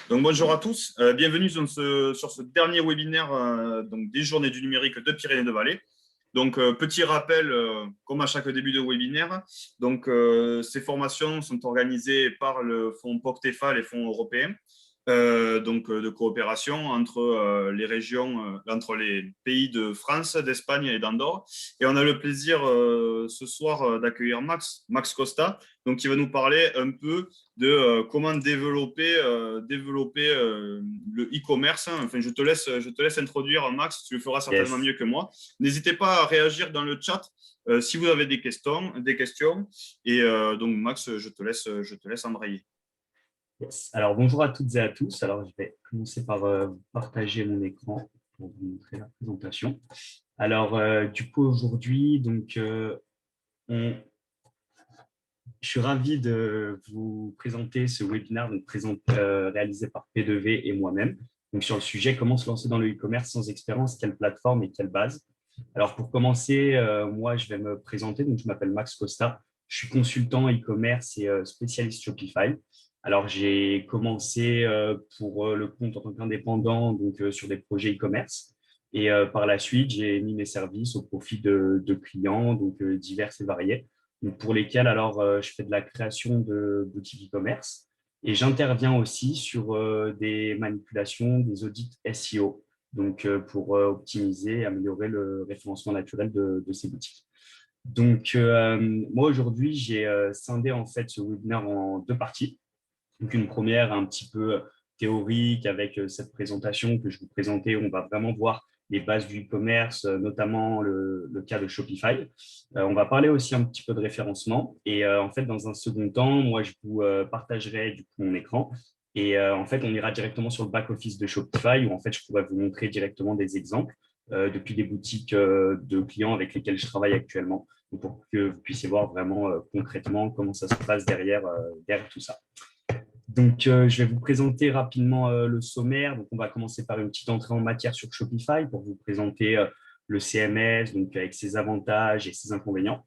Donc, bonjour à tous, bienvenue sur ce dernier webinaire donc, des journées du numérique de Pyrénées-de-Vallée. Donc, petit rappel, comme à chaque début de webinaire, donc, ces formations sont organisées par le fonds POCTEFA, les fonds européens, donc, de coopération entre les régions, entre les pays de France, d'Espagne et d'Andorre. Et on a le plaisir ce soir d'accueillir Max Costa, donc, qui va nous parler un peu de comment développer le e-commerce. Enfin, je te laisse introduire, Max, tu le feras certainement mieux que moi. N'hésitez pas à réagir dans le chat si vous avez des questions. Et donc, Max, je te laisse embrayer. Yes. Alors, bonjour à toutes et à tous. Alors, je vais commencer par partager mon écran pour vous montrer la présentation. Alors, du coup, aujourd'hui, donc, je suis ravi de vous présenter ce webinaire donc, réalisé par P2V et moi-même. Donc, sur le sujet, comment se lancer dans le e-commerce sans expérience, quelle plateforme et quelle base. Alors, pour commencer, moi, je vais me présenter. Donc, je m'appelle Max Costa. Je suis consultant e-commerce et spécialiste Shopify. Alors, j'ai commencé pour le compte en tant qu'indépendant donc sur des projets e-commerce. Et par la suite, j'ai mis mes services au profit de clients donc divers et variés, donc, pour lesquels alors je fais de la création de boutiques e-commerce et j'interviens aussi sur des manipulations, des audits SEO, donc pour optimiser et améliorer le référencement naturel de ces boutiques. Donc, moi aujourd'hui, j'ai scindé en fait ce webinaire en deux parties. Donc, une première un petit peu théorique avec cette présentation que je vous présentais, où on va vraiment voir les bases du e-commerce, notamment le cas de Shopify. On va parler aussi un petit peu de référencement. Et en fait, dans un second temps, moi, je vous partagerai du coup mon écran. Et en fait, on ira directement sur le back-office de Shopify, où en fait, je pourrais vous montrer directement des exemples depuis des boutiques de clients avec lesquels je travaille actuellement, pour que vous puissiez voir vraiment concrètement comment ça se passe derrière tout ça. Donc, je vais vous présenter rapidement le sommaire. Donc, on va commencer par une petite entrée en matière sur Shopify pour vous présenter le CMS, donc avec ses avantages et ses inconvénients.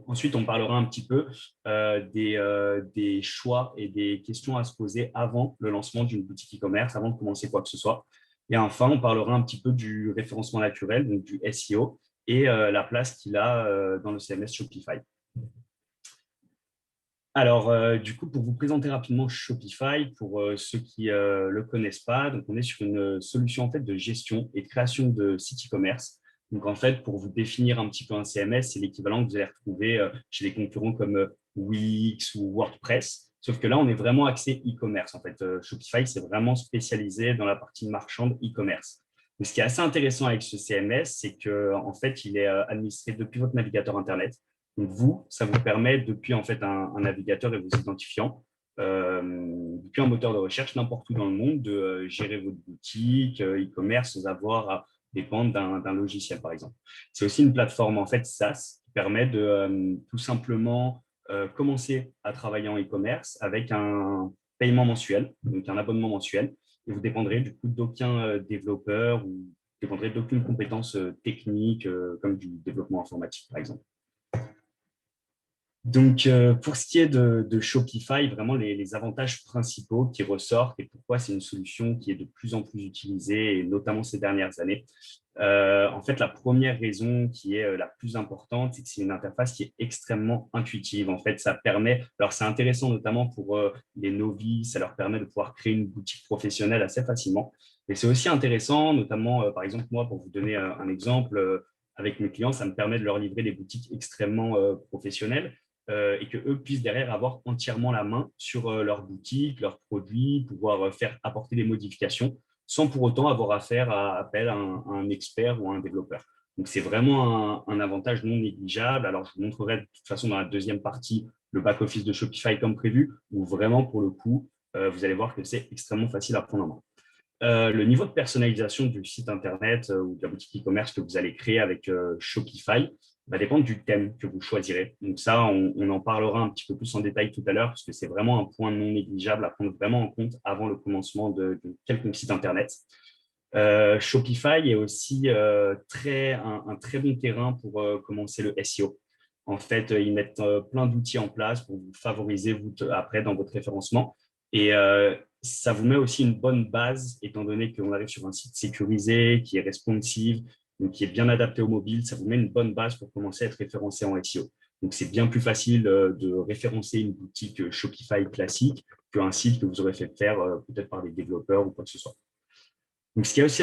Ensuite, on parlera un petit peu des choix et des questions à se poser avant le lancement d'une boutique e-commerce, avant de commencer quoi que ce soit. Et enfin, on parlera un petit peu du référencement naturel, donc du SEO, et la place qu'il a dans le CMS Shopify. Alors, du coup, pour vous présenter rapidement Shopify, pour ceux qui ne le connaissent pas, donc on est sur une solution en fait de gestion et de création de sites e-commerce. Donc, en fait, pour vous définir un petit peu un CMS, c'est l'équivalent que vous allez retrouver chez des concurrents comme Wix ou WordPress. Sauf que là, on est vraiment axé e-commerce. En fait, Shopify, c'est vraiment spécialisé dans la partie marchande e-commerce. Mais ce qui est assez intéressant avec ce CMS, c'est qu'en fait, il est administré depuis votre navigateur Internet. Donc, vous, ça vous permet, depuis en fait un navigateur et vos identifiants, depuis un moteur de recherche n'importe où dans le monde, de gérer votre boutique e-commerce sans avoir à dépendre d'un logiciel, par exemple. C'est aussi une plateforme en fait SaaS qui permet de tout simplement commencer à travailler en e-commerce avec un paiement mensuel, donc un abonnement mensuel, et vous dépendrez du coup d'aucun développeur ou dépendrez d'aucune compétence technique comme du développement informatique, par exemple. Donc, pour ce qui est de Shopify, vraiment les avantages principaux qui ressortent et pourquoi c'est une solution qui est de plus en plus utilisée, et notamment ces dernières années. En fait, la première raison qui est la plus importante, c'est que c'est une interface qui est extrêmement intuitive. En fait, ça permet, alors c'est intéressant notamment pour les novices, ça leur permet de pouvoir créer une boutique professionnelle assez facilement. Et c'est aussi intéressant, notamment, par exemple, moi, pour vous donner un exemple, avec mes clients, ça me permet de leur livrer des boutiques extrêmement professionnelles et qu'eux puissent derrière avoir entièrement la main sur leur boutique, leurs produits, pouvoir faire apporter des modifications sans pour autant avoir appel à un expert ou à un développeur. Donc, c'est vraiment un avantage non négligeable. Alors, je vous montrerai de toute façon dans la deuxième partie le back-office de Shopify comme prévu, où vraiment, pour le coup, vous allez voir que c'est extrêmement facile à prendre en main. Le niveau de personnalisation du site Internet ou de la boutique e-commerce que vous allez créer avec Shopify va dépendre du thème que vous choisirez. Donc ça, on en parlera un petit peu plus en détail tout à l'heure parce que c'est vraiment un point non négligeable à prendre vraiment en compte avant le commencement de quelconque site Internet. Shopify est aussi un très bon terrain pour commencer le SEO. En fait, ils mettent plein d'outils en place pour vous favoriser vous, après dans votre référencement. Et ça vous met aussi une bonne base, étant donné qu'on arrive sur un site sécurisé, qui est responsive, donc qui est bien adapté au mobile. Ça vous met une bonne base pour commencer à être référencé en SEO. Donc, c'est bien plus facile de référencer une boutique Shopify classique qu'un site que vous aurez fait faire peut-être par des développeurs ou quoi que ce soit. Donc, ce qui est aussi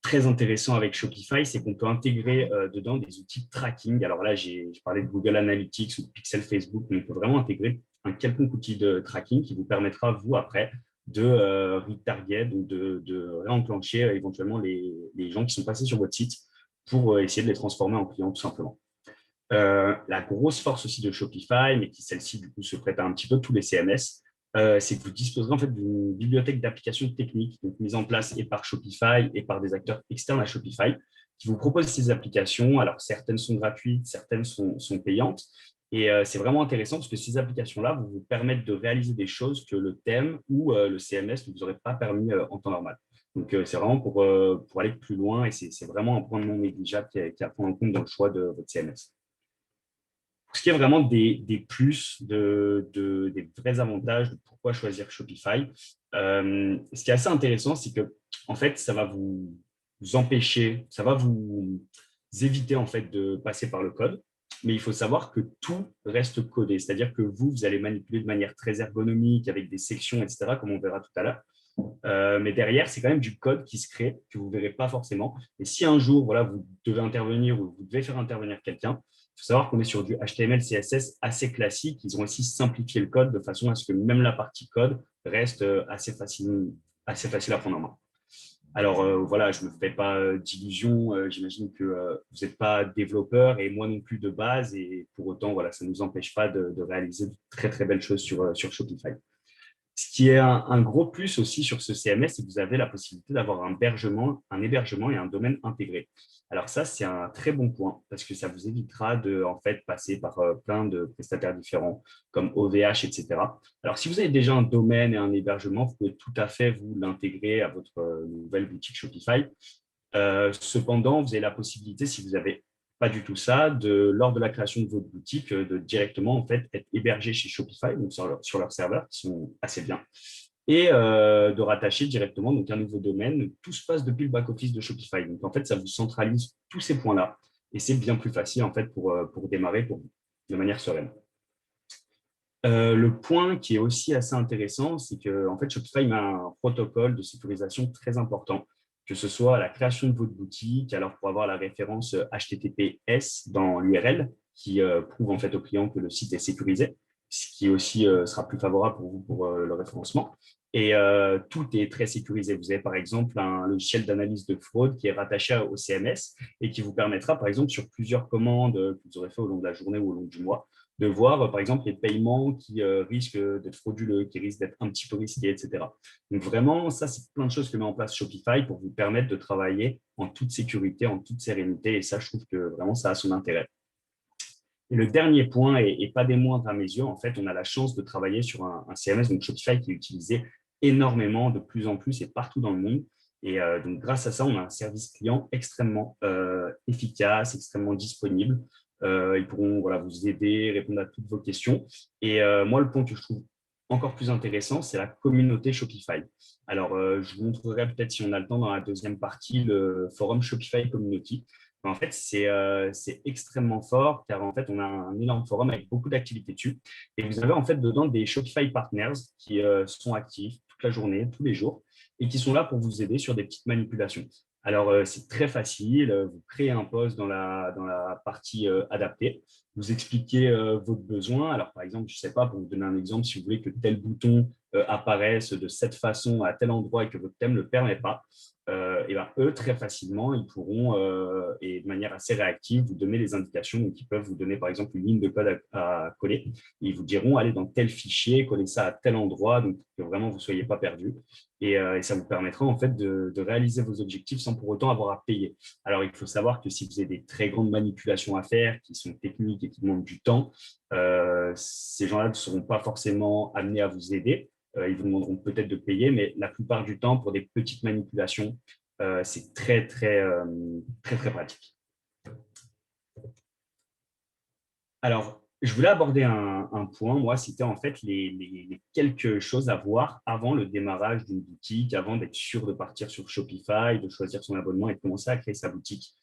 très intéressant avec Shopify, c'est qu'on peut intégrer dedans des outils de tracking. Alors là, j'ai parlé de Google Analytics ou de Pixel Facebook, mais on peut vraiment intégrer un quelconque outil de tracking qui vous permettra, vous, après, de retarget, donc de réenclencher éventuellement les gens qui sont passés sur votre site pour essayer de les transformer en clients, tout simplement. La grosse force aussi de Shopify, mais qui celle-ci du coup se prête à un petit peu tous les CMS, c'est que vous disposerez en fait d'une bibliothèque d'applications techniques donc mise en place et par Shopify et par des acteurs externes à Shopify qui vous proposent ces applications. Alors certaines sont gratuites, certaines sont payantes. Et c'est vraiment intéressant parce que ces applications-là vous permettent de réaliser des choses que le thème ou le CMS ne vous aurait pas permis en temps normal. Donc, c'est vraiment pour aller plus loin et c'est vraiment un point non négligeable qui est à prendre en compte dans le choix de votre CMS. Ce qui est vraiment des plus, des vrais avantages de pourquoi choisir Shopify. Ce qui est assez intéressant, c'est que en fait, ça va vous empêcher, ça va vous éviter en fait de passer par le code. Mais il faut savoir que tout reste codé, c'est-à-dire que vous allez manipuler de manière très ergonomique avec des sections, etc., comme on verra tout à l'heure. Mais derrière, c'est quand même du code qui se crée, que vous ne verrez pas forcément. Et si un jour, voilà, vous devez intervenir ou vous devez faire intervenir quelqu'un, il faut savoir qu'on est sur du HTML, CSS assez classique. Ils ont aussi simplifié le code de façon à ce que même la partie code reste assez facile à prendre en main. Alors voilà, je ne me fais pas d'illusions. J'imagine que vous n'êtes pas développeur et moi non plus de base. Et pour autant, voilà, ça ne nous empêche pas de réaliser de très, très belles choses sur Shopify. Ce qui est un gros plus aussi sur ce CMS, c'est que vous avez la possibilité d'avoir un hébergement et un domaine intégré. Alors ça, c'est un très bon point parce que ça vous évitera de en fait, passer par plein de prestataires différents comme OVH, etc. Alors, si vous avez déjà un domaine et un hébergement, vous pouvez tout à fait vous l'intégrer à votre nouvelle boutique Shopify. Cependant, vous avez la possibilité, si vous n'avez pas du tout ça, lors de la création de votre boutique, de directement en fait, être hébergé chez Shopify, donc sur leur serveur, qui sont assez bien, et de rattacher directement donc, un nouveau domaine. Tout se passe depuis le back-office de Shopify. Donc, en fait, ça vous centralise tous ces points-là et c'est bien plus facile en fait, pour démarrer pour vous, de manière sereine. Le point qui est aussi assez intéressant, c'est que en fait, Shopify a un protocole de sécurisation très important, que ce soit à la création de votre boutique, alors pour avoir la référence HTTPS dans l'URL, qui prouve en fait au client que le site est sécurisé, ce qui aussi sera plus favorable pour vous pour le référencement. Et tout est très sécurisé. Vous avez par exemple un logiciel d'analyse de fraude qui est rattaché au CMS et qui vous permettra, par exemple, sur plusieurs commandes que vous aurez fait au long de la journée ou au long du mois, de voir, par exemple, les paiements qui risquent d'être frauduleux, qui risquent d'être un petit peu risqués, etc. Donc, vraiment, ça, c'est plein de choses que met en place Shopify pour vous permettre de travailler en toute sécurité, en toute sérénité. Et ça, je trouve que vraiment, ça a son intérêt. Et le dernier point, et pas des moindres à mes yeux, en fait, on a la chance de travailler sur un CMS, donc Shopify, qui est utilisé énormément, de plus en plus et partout dans le monde. Et donc, grâce à ça, on a un service client extrêmement efficace, extrêmement disponible. Ils pourront voilà, vous aider, répondre à toutes vos questions. Et moi, le point que je trouve encore plus intéressant, c'est la communauté Shopify. Alors, je vous montrerai peut-être, si on a le temps, dans la deuxième partie, le forum Shopify Community. En fait, c'est extrêmement fort car en fait, on a un énorme forum avec beaucoup d'activités dessus. Et vous avez en fait dedans des Shopify Partners qui sont actifs toute la journée, tous les jours, et qui sont là pour vous aider sur des petites manipulations. Alors, c'est très facile. Vous créez un post dans la partie adaptée. Vous expliquez votre besoin. Alors, par exemple, je ne sais pas, pour vous donner un exemple, si vous voulez que tel bouton apparaisse de cette façon à tel endroit et que votre thème ne le permet pas, et ben, eux, très facilement, ils pourront, et de manière assez réactive, vous donner les indications. Donc, ils peuvent vous donner, par exemple, une ligne de code à coller. Ils vous diront, allez dans tel fichier, collez ça à tel endroit, donc que vraiment vous ne soyez pas perdu. Et ça vous permettra, en fait, de réaliser vos objectifs sans pour autant avoir à payer. Alors, il faut savoir que si vous avez des très grandes manipulations à faire, qui sont techniques et qui demandent du temps, ces gens-là ne seront pas forcément amenés à vous aider. Ils vous demanderont peut-être de payer, mais la plupart du temps, pour des petites manipulations, c'est très, très, très, très pratique. Alors, je voulais aborder un point, moi, c'était en fait les quelques choses à voir avant le démarrage d'une boutique, avant d'être sûr de partir sur Shopify, de choisir son abonnement et de commencer à créer sa boutique.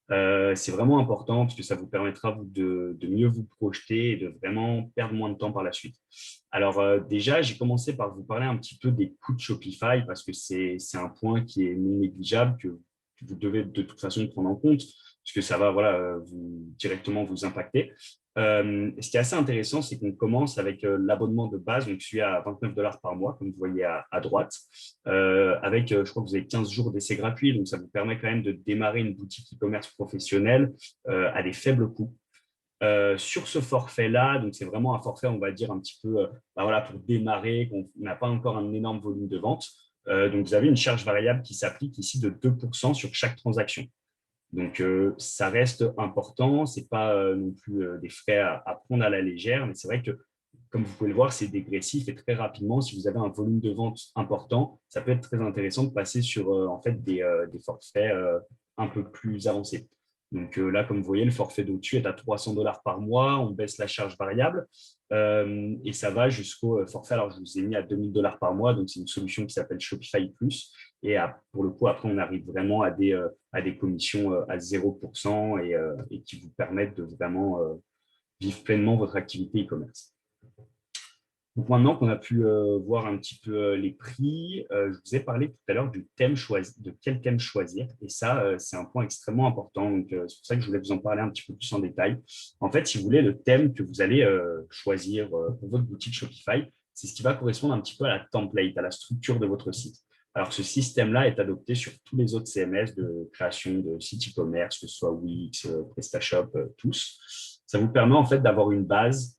C'est vraiment important parce que ça vous permettra de mieux vous projeter et de vraiment perdre moins de temps par la suite. Alors, déjà, j'ai commencé par vous parler un petit peu des coûts de Shopify parce que c'est un point qui est non négligeable que vous devez de toute façon prendre en compte puisque ça va voilà, directement vous impacter. Ce qui est assez intéressant, c'est qu'on commence avec l'abonnement de base, donc celui à 29 $ par mois, comme vous voyez à droite, avec, je crois que vous avez 15 jours d'essai gratuit, donc ça vous permet quand même de démarrer une boutique e-commerce professionnelle à des faibles coûts. Sur ce forfait-là, donc c'est vraiment un forfait, on va dire, un petit peu voilà, pour démarrer, qu'on n'a pas encore un énorme volume de vente. Donc, vous avez une charge variable qui s'applique ici de 2% sur chaque transaction. Donc, ça reste important. Ce n'est pas non plus des frais à prendre à la légère, mais c'est vrai que, comme vous pouvez le voir, c'est dégressif et très rapidement, si vous avez un volume de vente important, ça peut être très intéressant de passer sur en fait, des forfaits un peu plus avancés. Donc là, comme vous voyez, le forfait d'au-dessus est à 300 $ par mois. On baisse la charge variable et ça va jusqu'au forfait. Alors, je vous ai mis à 2000 $ par mois. Donc, c'est une solution qui s'appelle Shopify Plus. Et pour le coup, après, on arrive vraiment à des commissions à 0% et qui vous permettent de vraiment vivre pleinement votre activité e-commerce. Donc maintenant qu'on a pu voir un petit peu les prix, je vous ai parlé tout à l'heure du thème choisi, de quel thème choisir. Et ça, c'est un point extrêmement important. Donc, c'est pour ça que je voulais vous en parler un petit peu plus en détail. En fait, si vous voulez, le thème que vous allez choisir pour votre boutique Shopify, c'est ce qui va correspondre un petit peu à la template, à la structure de votre site. Alors, ce système-là est adopté sur tous les autres CMS de création de sites e-commerce, que ce soit Wix, PrestaShop, tous. Ça vous permet en fait d'avoir une base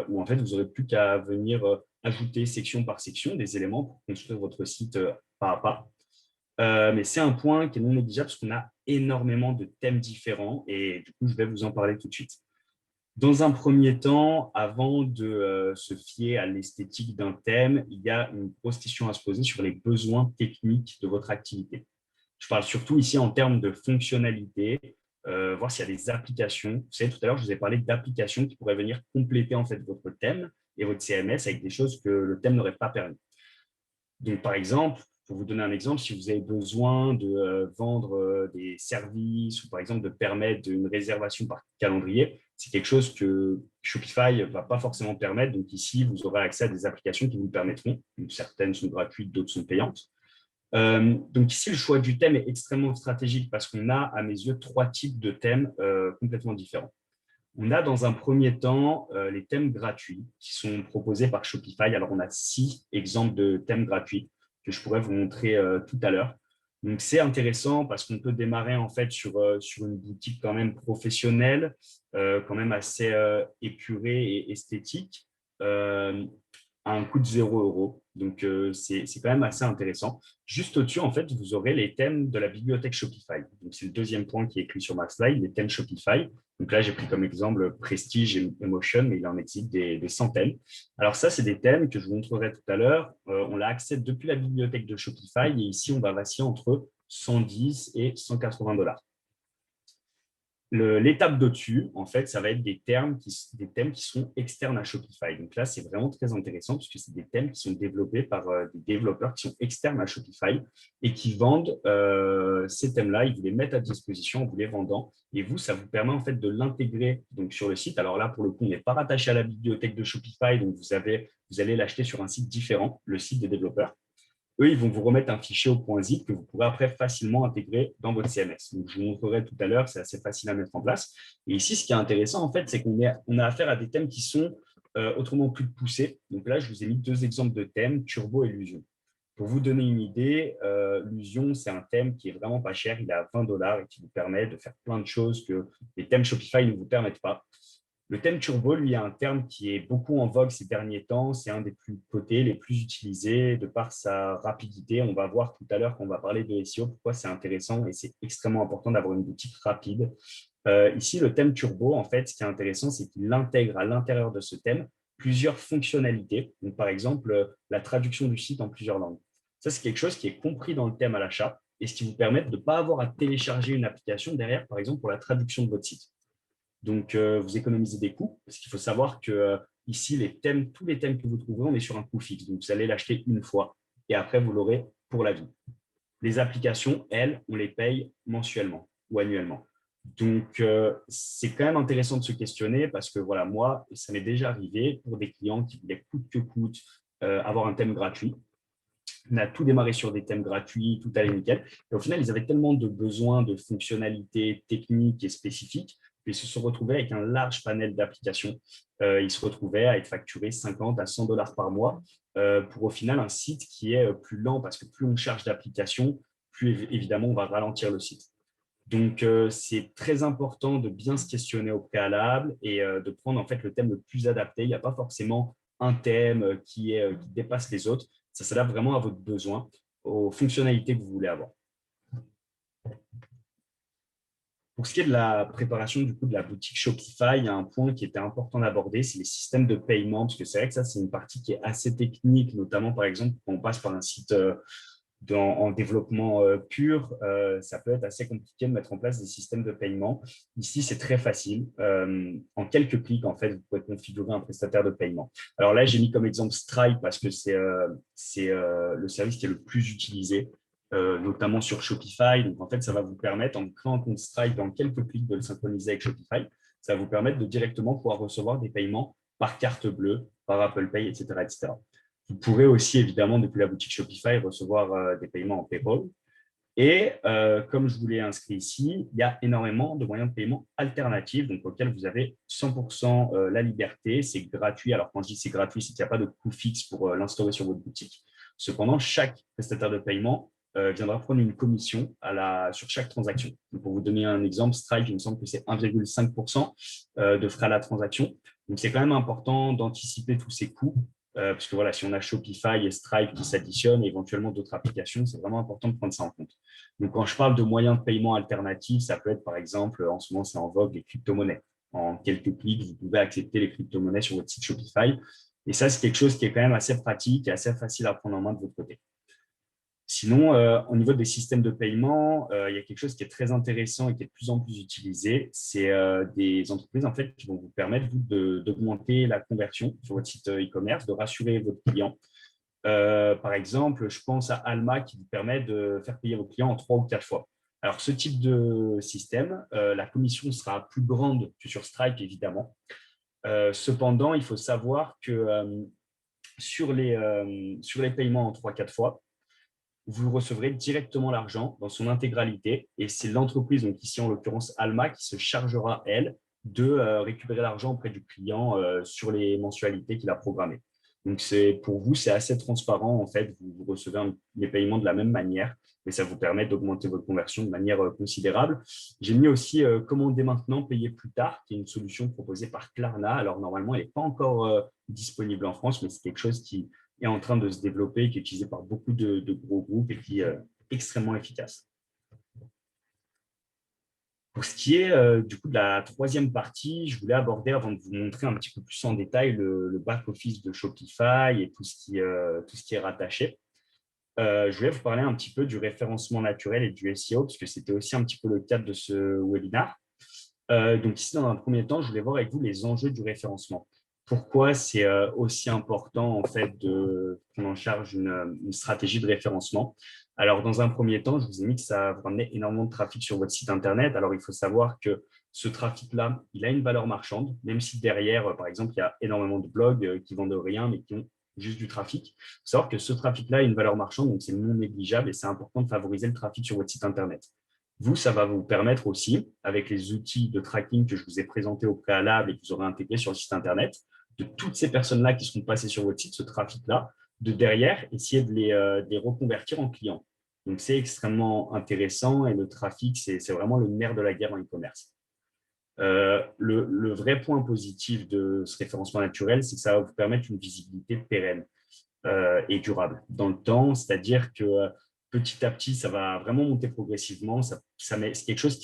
où en fait vous n'aurez plus qu'à venir ajouter section par section des éléments pour construire votre site pas à pas. Mais c'est un point qui est non négligeable parce qu'on a énormément de thèmes différents et du coup je vais vous en parler tout de suite. Dans un premier temps, avant de se fier à l'esthétique d'un thème, il y a une grosse question à se poser sur les besoins techniques de votre activité. Je parle surtout ici en termes de fonctionnalité, voir s'il y a des applications. Vous savez, tout à l'heure, je vous ai parlé d'applications qui pourraient venir compléter en fait votre thème et votre CMS avec des choses que le thème n'aurait pas permis. Donc, par exemple, pour vous donner un exemple, si vous avez besoin de vendre des services ou par exemple de permettre une réservation par calendrier, c'est quelque chose que Shopify ne va pas forcément permettre. Donc ici, vous aurez accès à des applications qui vous le permettront. Donc, certaines sont gratuites, d'autres sont payantes. Donc ici, le choix du thème est extrêmement stratégique parce qu'on a, à mes yeux, trois types de thèmes complètement différents. On a dans un premier temps les thèmes gratuits qui sont proposés par Shopify. Alors, on a 6 exemples de thèmes gratuits que je pourrais vous montrer tout à l'heure. Donc, c'est intéressant parce qu'on peut démarrer en fait sur une boutique quand même professionnelle, quand même assez épurée et esthétique, à un coût de 0 €. Donc, c'est quand même assez intéressant. Juste au-dessus, en fait, vous aurez les thèmes de la bibliothèque Shopify. Donc, c'est le deuxième point qui est écrit sur ma slide, les thèmes Shopify. Donc là, j'ai pris comme exemple Prestige et Emotion, mais il en existe des centaines. Alors ça, c'est des thèmes que je vous montrerai tout à l'heure. On l'a accès depuis la bibliothèque de Shopify et ici, on va vaciller entre 110 et 180 $. L'étape d'au-dessus, en fait, ça va être des thèmes qui sont externes à Shopify. Donc là, c'est vraiment très intéressant puisque c'est des thèmes qui sont développés par des développeurs qui sont externes à Shopify et qui vendent ces thèmes-là. Ils vous les mettent à disposition en vous les vendant. Et vous, ça vous permet en fait de l'intégrer donc sur le site. Alors là, pour le coup, on n'est pas rattaché à la bibliothèque de Shopify, donc vous allez l'acheter sur un site différent, le site des développeurs. Eux, ils vont vous remettre un fichier au point zip que vous pourrez après facilement intégrer dans votre CMS. Donc, je vous montrerai tout à l'heure, c'est assez facile à mettre en place. Et ici, ce qui est intéressant, en fait, c'est qu'on a affaire à des thèmes qui sont autrement plus poussés. Donc là, je vous ai mis 2 exemples de thèmes, Turbo et Lusion. Pour vous donner une idée, Lusion, c'est un thème qui est vraiment pas cher. Il est à 20 $ et qui vous permet de faire plein de choses que les thèmes Shopify ne vous permettent pas. Le thème turbo, lui, a un terme qui est beaucoup en vogue ces derniers temps. C'est un des plus cotés, les plus utilisés de par sa rapidité. On va voir tout à l'heure quand on va parler de SEO pourquoi c'est intéressant et c'est extrêmement important d'avoir une boutique rapide. Ici, le thème turbo, en fait, ce qui est intéressant, c'est qu'il intègre à l'intérieur de ce thème plusieurs fonctionnalités. Donc, par exemple, la traduction du site en plusieurs langues. Ça, c'est quelque chose qui est compris dans le thème à l'achat et ce qui vous permet de ne pas avoir à télécharger une application derrière, par exemple, pour la traduction de votre site. Donc, vous économisez des coûts, parce qu'il faut savoir que ici, tous les thèmes que vous trouverez, on est sur un coût fixe. Donc, vous allez l'acheter une fois et après, vous l'aurez pour la vie. Les applications, elles, on les paye mensuellement ou annuellement. Donc, c'est quand même intéressant de se questionner parce que voilà, moi, ça m'est déjà arrivé pour des clients qui voulaient coûte que coûte avoir un thème gratuit. On a tout démarré sur des thèmes gratuits, tout allait nickel. Et au final, ils avaient tellement de besoins de fonctionnalités techniques et spécifiques qu'ils se sont retrouvés avec un large panel d'applications. Ils se retrouvaient à être facturés 50 à 100 dollars par mois pour au final un site qui est plus lent parce que plus on charge d'applications, plus évidemment on va ralentir le site. Donc, c'est très important de bien se questionner au préalable et de prendre en fait le thème le plus adapté. Il n'y a pas forcément un thème qui dépasse les autres. Ça s'adapte vraiment à votre besoin, aux fonctionnalités que vous voulez avoir. Pour ce qui est de la préparation du coup de la boutique Shopify, il y a un point qui était important d'aborder, c'est les systèmes de paiement, parce que c'est vrai que ça, c'est une partie qui est assez technique, notamment par exemple quand on passe par un site en développement pur, ça peut être assez compliqué de mettre en place des systèmes de paiement. Ici, c'est très facile. En quelques clics, en fait, vous pouvez configurer un prestataire de paiement. Alors là, j'ai mis comme exemple Stripe parce que c'est le service qui est le plus utilisé, notamment sur Shopify. Donc, en fait, ça va vous permettre, en créant un compte Stripe dans quelques clics, de le synchroniser avec Shopify. Ça va vous permettre de directement pouvoir recevoir des paiements par carte bleue, par Apple Pay, etc., etc. Vous pourrez aussi, évidemment, depuis la boutique Shopify, recevoir des paiements en PayPal. Et comme je vous l'ai inscrit ici, il y a énormément de moyens de paiement alternatifs, donc auxquels vous avez 100% la liberté. C'est gratuit. Alors, quand je dis c'est gratuit, c'est qu'il n'y a pas de coût fixe pour l'instaurer sur votre boutique. Cependant, chaque prestataire de paiement viendra prendre une commission sur chaque transaction. Donc, pour vous donner un exemple, Stripe, il me semble que c'est 1,5% de frais à la transaction. Donc, c'est quand même important d'anticiper tous ces coûts parce que voilà, si on a Shopify et Stripe qui s'additionnent, et éventuellement d'autres applications, c'est vraiment important de prendre ça en compte. Donc, quand je parle de moyens de paiement alternatifs, ça peut être par exemple, en ce moment, c'est en vogue, les crypto-monnaies. En quelques clics, vous pouvez accepter les crypto-monnaies sur votre site Shopify. Et ça, c'est quelque chose qui est quand même assez pratique et assez facile à prendre en main de votre côté. Sinon, au niveau des systèmes de paiement, il y a quelque chose qui est très intéressant et qui est de plus en plus utilisé. C'est des entreprises en fait, qui vont vous permettre d'augmenter la conversion sur votre site e-commerce, de rassurer votre client. Par exemple, je pense à Alma qui vous permet de faire payer vos clients en 3 ou 4 fois. Alors, ce type de système, la commission sera plus grande que sur Stripe, évidemment. Cependant, il faut savoir que sur les paiements en 3 ou 4 fois, vous recevrez directement l'argent dans son intégralité et c'est l'entreprise, donc ici en l'occurrence Alma, qui se chargera, elle, de récupérer l'argent auprès du client sur les mensualités qu'il a programmées. Donc, pour vous, c'est assez transparent. En fait, vous recevez les paiements de la même manière et ça vous permet d'augmenter votre conversion de manière considérable. J'ai mis aussi commander maintenant, payer plus tard, qui est une solution proposée par Klarna. Alors, normalement, elle n'est pas encore disponible en France, mais c'est quelque chose qui est en train de se développer, qui est utilisé par beaucoup de gros groupes et qui est extrêmement efficace. Pour ce qui est du coup de la troisième partie, je voulais aborder, avant de vous montrer un petit peu plus en détail le back-office de Shopify et tout ce qui est rattaché. Je voulais vous parler un petit peu du référencement naturel et du SEO, parce que c'était aussi un petit peu le cadre de ce webinaire. Donc ici, dans un premier temps, je voulais voir avec vous les enjeux du référencement. Pourquoi c'est aussi important en fait de prendre en charge une stratégie de référencement? Alors, dans un premier temps, je vous ai mis que ça va ramener énormément de trafic sur votre site Internet. Alors, il faut savoir que ce trafic-là, il a une valeur marchande, même si derrière, par exemple, il y a énormément de blogs qui vendent rien, mais qui ont juste du trafic. Il faut savoir que ce trafic-là a une valeur marchande, donc c'est non négligeable et c'est important de favoriser le trafic sur votre site Internet. Vous, ça va vous permettre aussi, avec les outils de tracking que je vous ai présentés au préalable et que vous aurez intégrés sur le site Internet, de toutes ces personnes-là qui seront passées sur votre site, ce trafic-là, de derrière, essayer de les reconvertir en clients. Donc, c'est extrêmement intéressant et le trafic, c'est vraiment le nerf de la guerre en e-commerce. Le vrai point positif de ce référencement naturel, c'est que ça va vous permettre une visibilité pérenne et durable dans le temps, c'est-à-dire que petit à petit, ça va vraiment monter progressivement. C'est quelque chose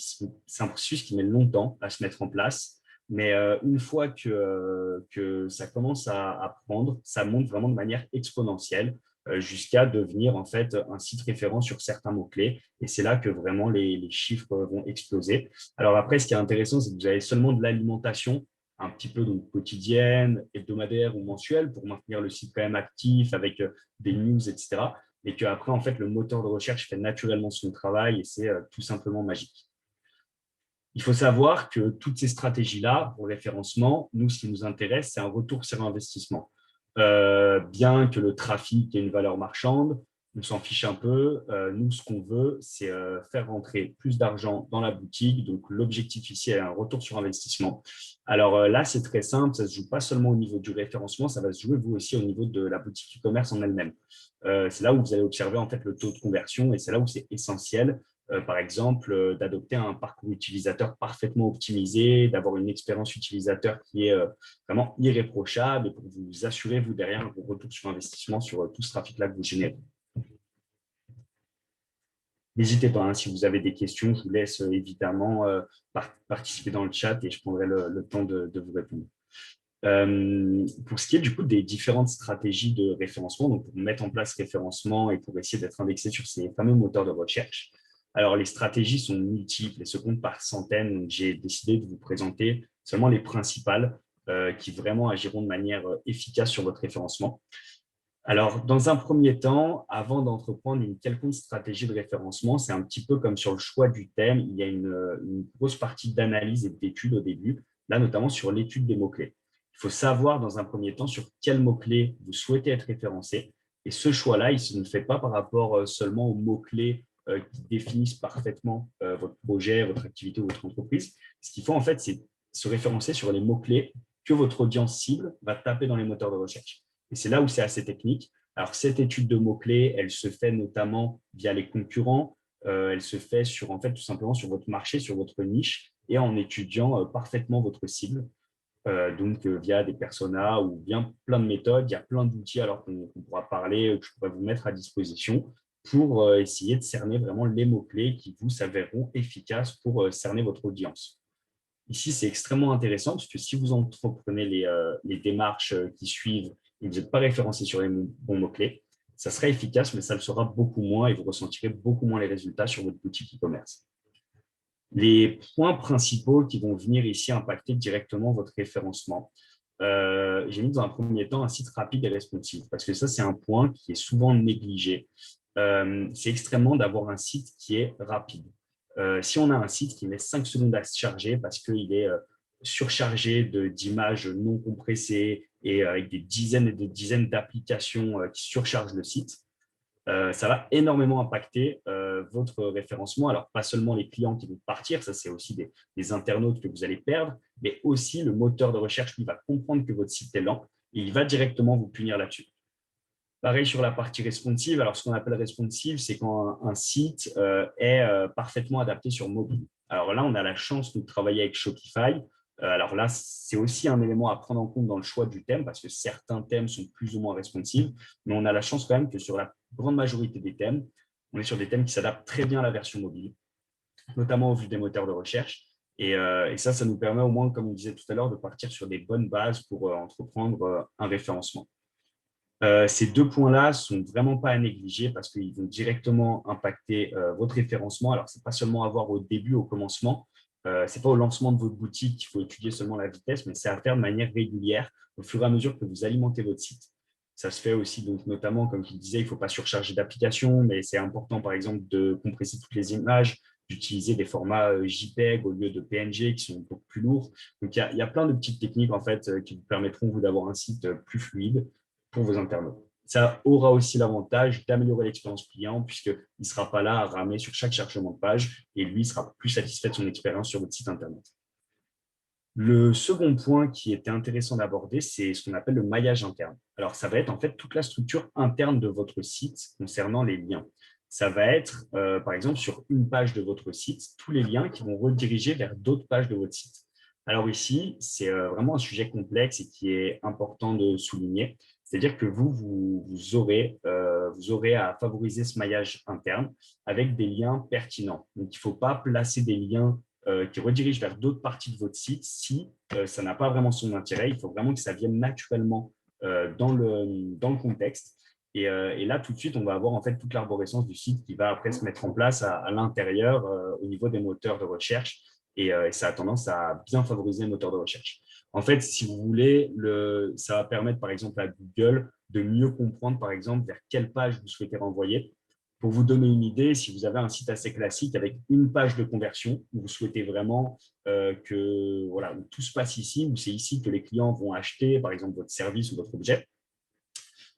c'est un processus qui met longtemps à se mettre en place. Mais une fois que ça commence à prendre, ça monte vraiment de manière exponentielle. jusqu'à devenir en fait un site référent sur certains mots-clés. Et c'est là que vraiment les chiffres vont exploser. Alors après, ce qui est intéressant, c'est que vous avez seulement de l'alimentation un petit peu donc, quotidienne, hebdomadaire ou mensuelle pour maintenir le site quand même actif avec des news, etc. Et qu'après, en fait, le moteur de recherche fait naturellement son travail et c'est tout simplement magique. Il faut savoir que toutes ces stratégies-là, pour le référencement, nous, ce qui nous intéresse, c'est un retour sur investissement. Bien que le trafic ait une valeur marchande, on s'en fiche un peu. Nous, ce qu'on veut, c'est faire rentrer plus d'argent dans la boutique. Donc, l'objectif ici est un retour sur investissement. Alors là, c'est très simple. Ça ne se joue pas seulement au niveau du référencement, ça va se jouer, vous aussi, au niveau de la boutique e-commerce en elle-même. C'est là où vous allez observer en fait le taux de conversion et c'est là où c'est essentiel par exemple, d'adopter un parcours utilisateur parfaitement optimisé, d'avoir une expérience utilisateur qui est vraiment irréprochable et pour vous assurer, vous, derrière, vos retours sur investissement sur tout ce trafic-là que vous générez. N'hésitez pas, hein, si vous avez des questions, je vous laisse évidemment participer dans le chat et je prendrai le temps de vous répondre. Pour ce qui est du coup des différentes stratégies de référencement, donc pour mettre en place référencement et pour essayer d'être indexé sur ces fameux moteurs de recherche, alors les stratégies sont multiples et se comptent par centaines. Donc j'ai décidé de vous présenter seulement les principales qui vraiment agiront de manière efficace sur votre référencement. Alors, dans un premier temps, avant d'entreprendre une quelconque stratégie de référencement, c'est un petit peu comme sur le choix du thème. Il y a une grosse partie d'analyse et d'études au début, là notamment sur l'étude des mots-clés. Il faut savoir dans un premier temps sur quels mots-clés vous souhaitez être référencé. Et ce choix-là, il ne se fait pas par rapport seulement aux mots-clés qui définissent parfaitement votre projet, votre activité ou votre entreprise. Ce qu'il faut en fait, c'est se référencer sur les mots-clés que votre audience cible va taper dans les moteurs de recherche. Et c'est là où c'est assez technique. Alors, cette étude de mots-clés, elle se fait notamment via les concurrents. Elle se fait sur, en fait, tout simplement sur votre marché, sur votre niche et en étudiant parfaitement votre cible. Donc, via des personas ou bien plein de méthodes. Il y a plein d'outils alors qu'on pourra parler, que je pourrais vous mettre à disposition pour essayer de cerner vraiment les mots-clés qui vous s'avéreront efficaces pour cerner votre audience. Ici, c'est extrêmement intéressant parce que si vous entreprenez les démarches qui suivent et que vous n'êtes pas référencé sur les bons mots-clés, ça sera efficace, mais ça le sera beaucoup moins et vous ressentirez beaucoup moins les résultats sur votre boutique e-commerce. Les points principaux qui vont venir ici impacter directement votre référencement. J'ai mis dans un premier temps un site rapide et responsive parce que ça, c'est un point qui est souvent négligé. C'est extrêmement d'avoir un site qui est rapide. Si on a un site qui met 5 secondes à se charger parce qu'il est surchargé d'images non compressées et avec des dizaines et des dizaines d'applications qui surchargent le site, ça va énormément impacter votre référencement. Alors, pas seulement les clients qui vont partir, ça c'est aussi des internautes que vous allez perdre, mais aussi le moteur de recherche qui va comprendre que votre site est lent et il va directement vous punir là-dessus. Pareil sur la partie responsive. Alors, ce qu'on appelle responsive, c'est quand un site est parfaitement adapté sur mobile. Alors là, on a la chance de travailler avec Shopify. Alors là, c'est aussi un élément à prendre en compte dans le choix du thème parce que certains thèmes sont plus ou moins responsives, mais on a la chance quand même que sur la grande majorité des thèmes, on est sur des thèmes qui s'adaptent très bien à la version mobile, notamment au vu des moteurs de recherche. Et ça nous permet au moins, comme on disait tout à l'heure, de partir sur des bonnes bases pour entreprendre un référencement. Ces deux points-là ne sont vraiment pas à négliger parce qu'ils vont directement impacter votre référencement. Alors, ce n'est pas seulement à voir au début, au commencement. Ce n'est pas au lancement de votre boutique qu'il faut étudier seulement la vitesse, mais c'est à faire de manière régulière au fur et à mesure que vous alimentez votre site. Ça se fait aussi, donc, notamment, comme je le disais, il ne faut pas surcharger d'applications, mais c'est important, par exemple, de compresser toutes les images, d'utiliser des formats JPEG au lieu de PNG qui sont beaucoup plus lourds. Donc, il y a plein de petites techniques en fait, qui vous permettront vous d'avoir un site plus fluide pour vos internautes. Ça aura aussi l'avantage d'améliorer l'expérience client puisqu'il ne sera pas là à ramer sur chaque chargement de page et lui sera plus satisfait de son expérience sur votre site Internet. Le second point qui était intéressant d'aborder, c'est ce qu'on appelle le maillage interne. Alors, ça va être en fait toute la structure interne de votre site concernant les liens. Ça va être, par exemple, sur une page de votre site, tous les liens qui vont rediriger vers d'autres pages de votre site. Alors ici, c'est vraiment un sujet complexe et qui est important de souligner. C'est-à-dire que vous aurez à favoriser ce maillage interne avec des liens pertinents. Donc, il ne faut pas placer des liens qui redirigent vers d'autres parties de votre site si ça n'a pas vraiment son intérêt. Il faut vraiment que ça vienne naturellement dans le contexte. Et là, tout de suite, on va avoir en fait toute l'arborescence du site qui va après se mettre en place à l'intérieur au niveau des moteurs de recherche. Et ça a tendance à bien favoriser les moteurs de recherche. En fait, si vous voulez, ça va permettre par exemple à Google de mieux comprendre par exemple vers quelle page vous souhaitez renvoyer. Pour vous donner une idée, si vous avez un site assez classique avec une page de conversion, où vous souhaitez vraiment que voilà, où tout se passe ici, où c'est ici que les clients vont acheter par exemple votre service ou votre objet,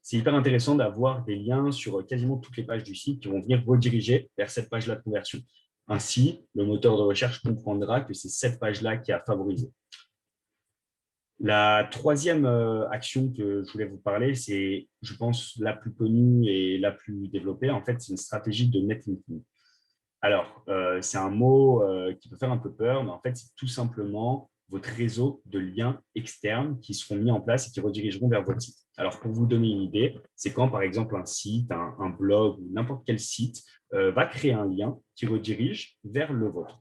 c'est hyper intéressant d'avoir des liens sur quasiment toutes les pages du site qui vont venir rediriger vers cette page-là de conversion. Ainsi, le moteur de recherche comprendra que c'est cette page-là qui a favorisé. La troisième action que je voulais vous parler, c'est, je pense, la plus connue et la plus développée. En fait, c'est une stratégie de netlinking. Alors, c'est un mot qui peut faire un peu peur, mais en fait, c'est tout simplement votre réseau de liens externes qui seront mis en place et qui redirigeront vers votre site. Alors, pour vous donner une idée, c'est quand, par exemple, un site, un blog ou n'importe quel site va créer un lien qui redirige vers le vôtre.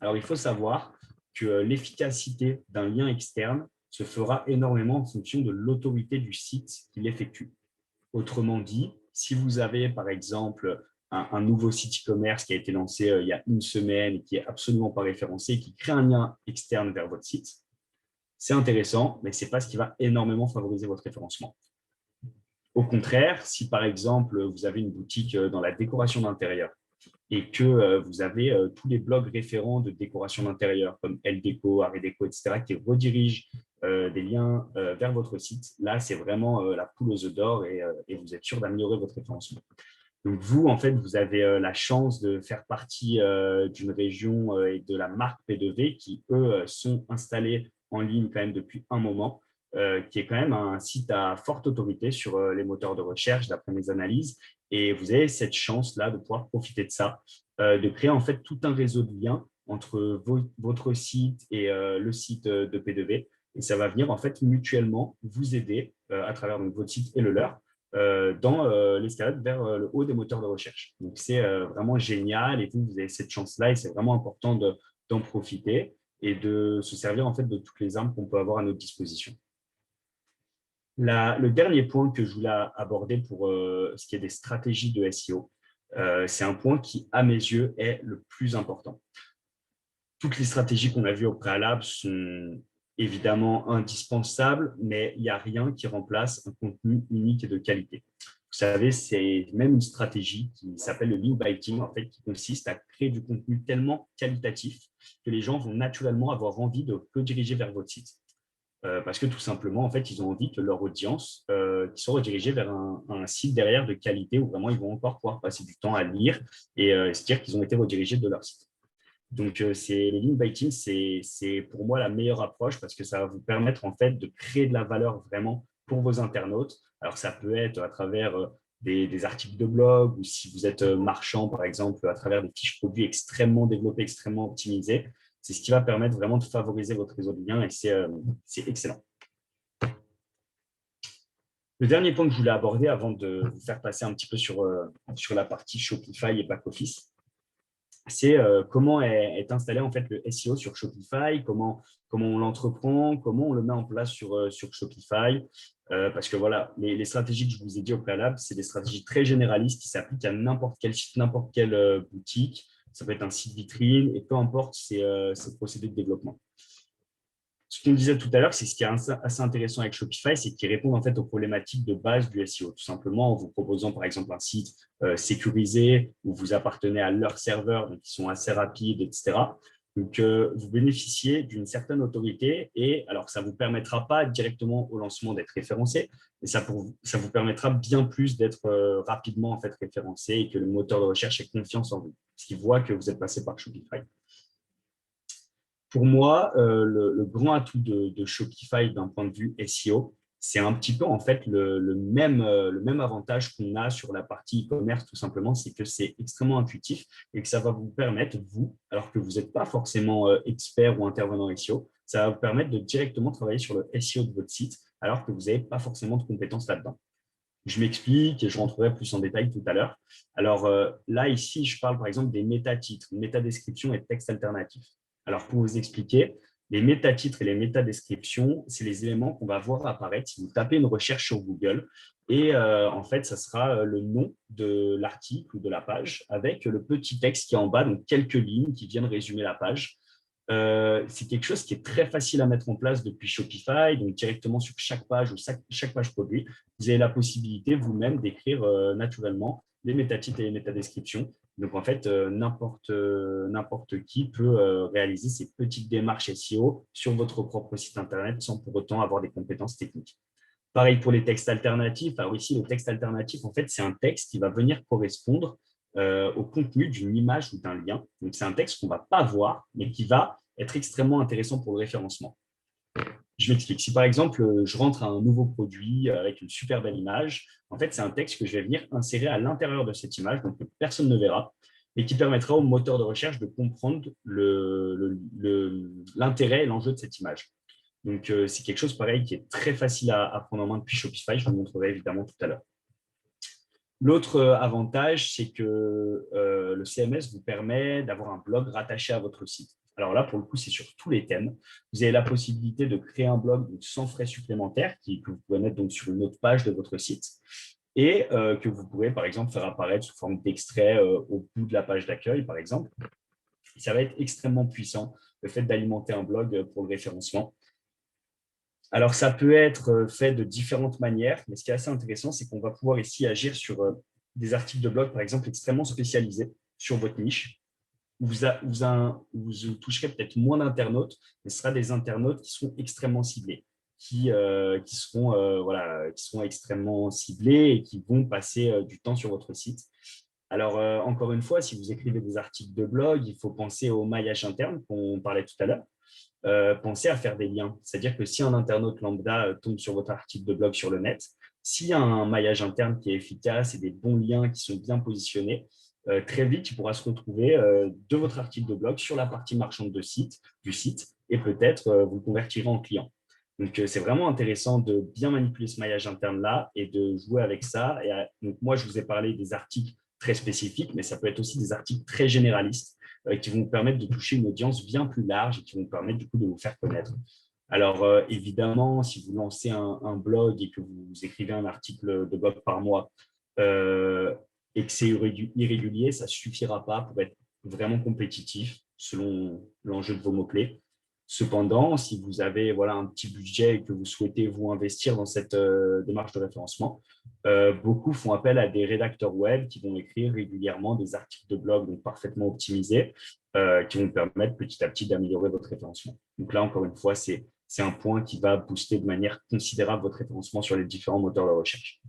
Alors, il faut savoir que l'efficacité d'un lien externe se fera énormément en fonction de l'autorité du site qui l'effectue. Autrement dit, si vous avez, par exemple, un nouveau site e-commerce qui a été lancé il y a une semaine et qui n'est absolument pas référencé, qui crée un lien externe vers votre site, c'est intéressant, mais ce n'est pas ce qui va énormément favoriser votre référencement. Au contraire, si par exemple, vous avez une boutique dans la décoration d'intérieur et que vous avez tous les blogs référents de décoration d'intérieur comme LDéco, Arédéco, etc., qui redirigent des liens vers votre site, là, c'est vraiment la poule aux œufs d'or et vous êtes sûr d'améliorer votre référencement. Donc, vous, en fait, vous avez la chance de faire partie d'une région et de la marque P2V qui, eux, sont installés en ligne quand même depuis un moment, qui est quand même un site à forte autorité sur les moteurs de recherche, d'après mes analyses. Et vous avez cette chance-là de pouvoir profiter de ça, de créer en fait tout un réseau de liens entre votre site et le site de P2V. Et ça va venir en fait mutuellement vous aider à travers donc, votre site et le leur dans l'escalade vers le haut des moteurs de recherche. Donc, c'est vraiment génial et vous avez cette chance-là et c'est vraiment important d'en profiter et de se servir en fait de toutes les armes qu'on peut avoir à notre disposition. Le dernier point que je voulais aborder pour ce qui est des stratégies de SEO, c'est un point qui, à mes yeux, est le plus important. Toutes les stratégies qu'on a vues au préalable sont évidemment indispensables, mais il n'y a rien qui remplace un contenu unique et de qualité. Vous savez, c'est même une stratégie qui s'appelle le link biting, en fait, qui consiste à créer du contenu tellement qualitatif que les gens vont naturellement avoir envie de rediriger vers votre site. Parce que tout simplement, en fait, ils ont envie que leur audience qui soit redirigée vers un site derrière de qualité où vraiment ils vont encore pouvoir passer du temps à lire et se dire qu'ils ont été redirigés de leur site. Donc, le link biting, c'est pour moi la meilleure approche parce que ça va vous permettre en fait de créer de la valeur vraiment pour vos internautes. Alors, ça peut être à travers des articles de blog ou si vous êtes marchand, par exemple, à travers des fiches produits extrêmement développées, extrêmement optimisées. C'est ce qui va permettre vraiment de favoriser votre réseau de liens et c'est excellent. Le dernier point que je voulais aborder avant de vous faire passer un petit peu sur la partie Shopify et back-office, c'est comment est installé en fait le SEO sur Shopify, comment on l'entreprend, comment on le met en place sur Shopify. Parce que voilà, les stratégies que je vous ai dit au préalable, c'est des stratégies très généralistes qui s'appliquent à n'importe quel site, n'importe quelle boutique. Ça peut être un site vitrine et peu importe ces procédés de développement. Ce qu'on disait tout à l'heure, c'est ce qui est assez intéressant avec Shopify, c'est qu'ils répondent en fait aux problématiques de base du SEO, tout simplement en vous proposant par exemple un site sécurisé où vous appartenez à leurs serveurs, donc qui sont assez rapides, etc. Donc, vous bénéficiez d'une certaine autorité et alors ça ne vous permettra pas directement au lancement d'être référencé, mais ça vous permettra bien plus d'être rapidement en fait référencé et que le moteur de recherche ait confiance en vous, parce qu'il voit que vous êtes passé par Shopify. Pour moi, le grand atout de Shopify d'un point de vue SEO, c'est un petit peu en fait le même avantage qu'on a sur la partie e-commerce tout simplement, c'est que c'est extrêmement intuitif et que ça va vous permettre, vous, alors que vous n'êtes pas forcément expert ou intervenant SEO, ça va vous permettre de directement travailler sur le SEO de votre site alors que vous n'avez pas forcément de compétences là-dedans. Je m'explique et je rentrerai plus en détail tout à l'heure. Alors là, ici, je parle par exemple des méta-titres, méta-descriptions et textes alternatifs. Alors, pour vous expliquer, Les métatitres et les métadescriptions, c'est les éléments qu'on va voir apparaître si vous tapez une recherche sur Google. Et en fait, ça sera le nom de l'article ou de la page avec le petit texte qui est en bas, donc quelques lignes qui viennent résumer la page. C'est quelque chose qui est très facile à mettre en place depuis Shopify, donc directement sur chaque page ou chaque page produit, vous avez la possibilité vous-même d'écrire naturellement les métatitres et les métadescriptions. Donc en fait, n'importe qui peut réaliser ces petites démarches SEO sur votre propre site internet sans pour autant avoir des compétences techniques. Pareil pour les textes alternatifs. Alors ici, le texte alternatif, en fait, c'est un texte qui va venir correspondre au contenu d'une image ou d'un lien. Donc, c'est un texte qu'on ne va pas voir, mais qui va être extrêmement intéressant pour le référencement. Je m'explique. Si par exemple, je rentre à un nouveau produit avec une super belle image, en fait, c'est un texte que je vais venir insérer à l'intérieur de cette image, donc que personne ne verra, et qui permettra au moteur de recherche de comprendre l'intérêt et l'enjeu de cette image. Donc, c'est quelque chose pareil qui est très facile à prendre en main depuis Shopify. Je vous montrerai évidemment tout à l'heure. L'autre avantage, c'est que le CMS vous permet d'avoir un blog rattaché à votre site. Alors là, pour le coup, c'est sur tous les thèmes. Vous avez la possibilité de créer un blog sans frais supplémentaires que vous pouvez mettre donc sur une autre page de votre site et que vous pourrez, par exemple, faire apparaître sous forme d'extrait au bout de la page d'accueil, par exemple. Ça va être extrêmement puissant, le fait d'alimenter un blog pour le référencement. Alors, ça peut être fait de différentes manières, mais ce qui est assez intéressant, c'est qu'on va pouvoir ici agir sur des articles de blog, par exemple, extrêmement spécialisés sur votre niche. Vous toucherez peut-être moins d'internautes, mais ce sera des internautes qui seront extrêmement ciblés, qui seront extrêmement ciblés et qui vont passer du temps sur votre site. Alors, encore une fois, si vous écrivez des articles de blog, il faut penser au maillage interne qu'on parlait tout à l'heure. Pensez à faire des liens. C'est-à-dire que si un internaute lambda tombe sur votre article de blog sur le net, s'il y a un maillage interne qui est efficace et des bons liens qui sont bien positionnés, très vite, il pourra se retrouver de votre article de blog sur la partie marchande du site et peut-être vous le convertirez en client. Donc, c'est vraiment intéressant de bien manipuler ce maillage interne-là et de jouer avec ça. Et, donc, moi, je vous ai parlé des articles très spécifiques, mais ça peut être aussi des articles très généralistes qui vont vous permettre de toucher une audience bien plus large et qui vont vous permettre du coup de vous faire connaître. Alors, évidemment, si vous lancez un blog et que vous écrivez un article de blog par mois et que c'est irrégulier, ça ne suffira pas pour être vraiment compétitif selon l'enjeu de vos mots-clés. Cependant, si vous avez un petit budget et que vous souhaitez vous investir dans cette démarche de référencement, beaucoup font appel à des rédacteurs web qui vont écrire régulièrement des articles de blog donc parfaitement optimisés qui vont permettre petit à petit d'améliorer votre référencement. Donc là, encore une fois, c'est un point qui va booster de manière considérable votre référencement sur les différents moteurs de recherche.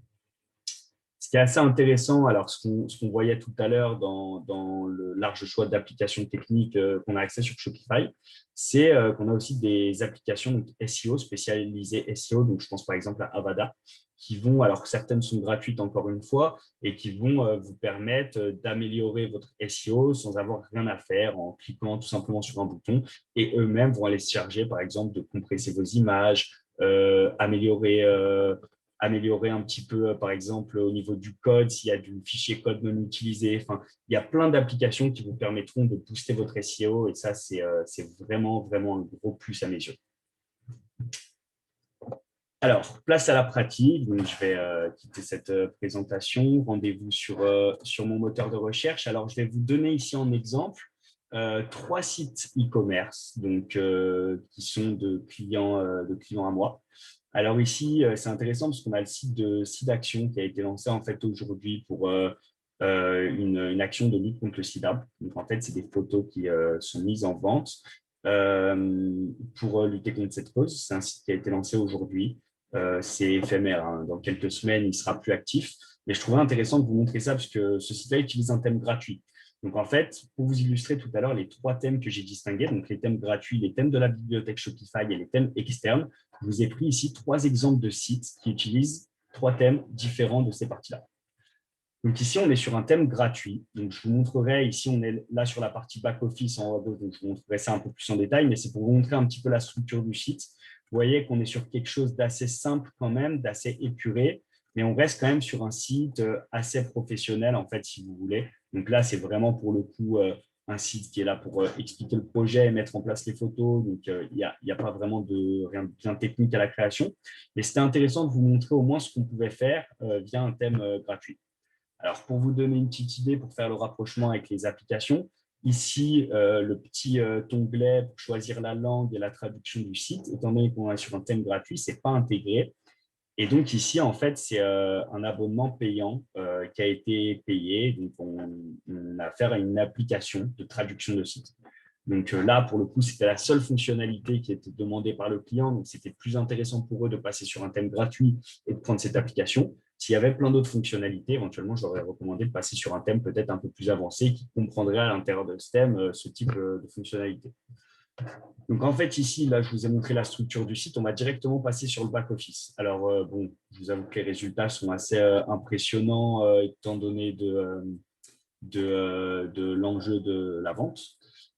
Ce qui est assez intéressant, alors ce qu'on voyait tout à l'heure dans le large choix d'applications techniques qu'on a accès sur Shopify, c'est qu'on a aussi des applications donc SEO spécialisées SEO. Donc, je pense par exemple à Avada, qui vont, alors certaines sont gratuites encore une fois, et qui vont vous permettre d'améliorer votre SEO sans avoir rien à faire en cliquant tout simplement sur un bouton. Et eux-mêmes vont aller se charger, par exemple, de compresser vos images, améliorer un petit peu, par exemple, au niveau du code, s'il y a du fichier code non utilisé. Enfin, il y a plein d'applications qui vous permettront de booster votre SEO et ça, c'est vraiment, vraiment un gros plus à mes yeux. Alors, place à la pratique. Donc, je vais quitter cette présentation. Rendez-vous sur mon moteur de recherche. Alors, je vais vous donner ici en exemple 3 sites e-commerce qui sont de clients à moi. Alors ici, c'est intéressant parce qu'on a le site de SIDAction qui a été lancé en fait aujourd'hui pour une action de lutte contre le sida. Donc en fait, c'est des photos qui sont mises en vente pour lutter contre cette cause. C'est un site qui a été lancé aujourd'hui. C'est éphémère, hein. Dans quelques semaines, il ne sera plus actif. Mais je trouvais intéressant de vous montrer ça parce que ce site-là utilise un thème gratuit. Donc, en fait, pour vous illustrer tout à l'heure les 3 thèmes que j'ai distingués, donc les thèmes gratuits, les thèmes de la bibliothèque Shopify et les thèmes externes, je vous ai pris ici 3 exemples de sites qui utilisent 3 thèmes différents de ces parties-là. Donc ici, on est sur un thème gratuit. Donc, je vous montrerai, ici, on est là sur la partie back-office en haut à gauche, donc je vous montrerai ça un peu plus en détail, mais c'est pour vous montrer un petit peu la structure du site. Vous voyez qu'on est sur quelque chose d'assez simple quand même, d'assez épuré, mais on reste quand même sur un site assez professionnel, en fait, si vous voulez. Donc là, c'est vraiment pour le coup un site qui est là pour expliquer le projet et mettre en place les photos. Donc, il n'y a pas vraiment rien de bien technique à la création. Mais c'était intéressant de vous montrer au moins ce qu'on pouvait faire via un thème gratuit. Alors, pour vous donner une petite idée, pour faire le rapprochement avec les applications, ici, le petit onglet pour choisir la langue et la traduction du site, étant donné qu'on est sur un thème gratuit, ce n'est pas intégré. Et donc ici, en fait, c'est un abonnement payant qui a été payé. Donc, on a affaire à une application de traduction de site. Donc là, pour le coup, c'était la seule fonctionnalité qui était demandée par le client. Donc, c'était plus intéressant pour eux de passer sur un thème gratuit et de prendre cette application. S'il y avait plein d'autres fonctionnalités, éventuellement, j'aurais recommandé de passer sur un thème peut-être un peu plus avancé qui comprendrait à l'intérieur de ce thème ce type de fonctionnalité. Donc, en fait, ici, là, je vous ai montré la structure du site. On va directement passer sur le back-office. Alors, bon, je vous avoue que les résultats sont assez impressionnants étant donné de l'enjeu de la vente.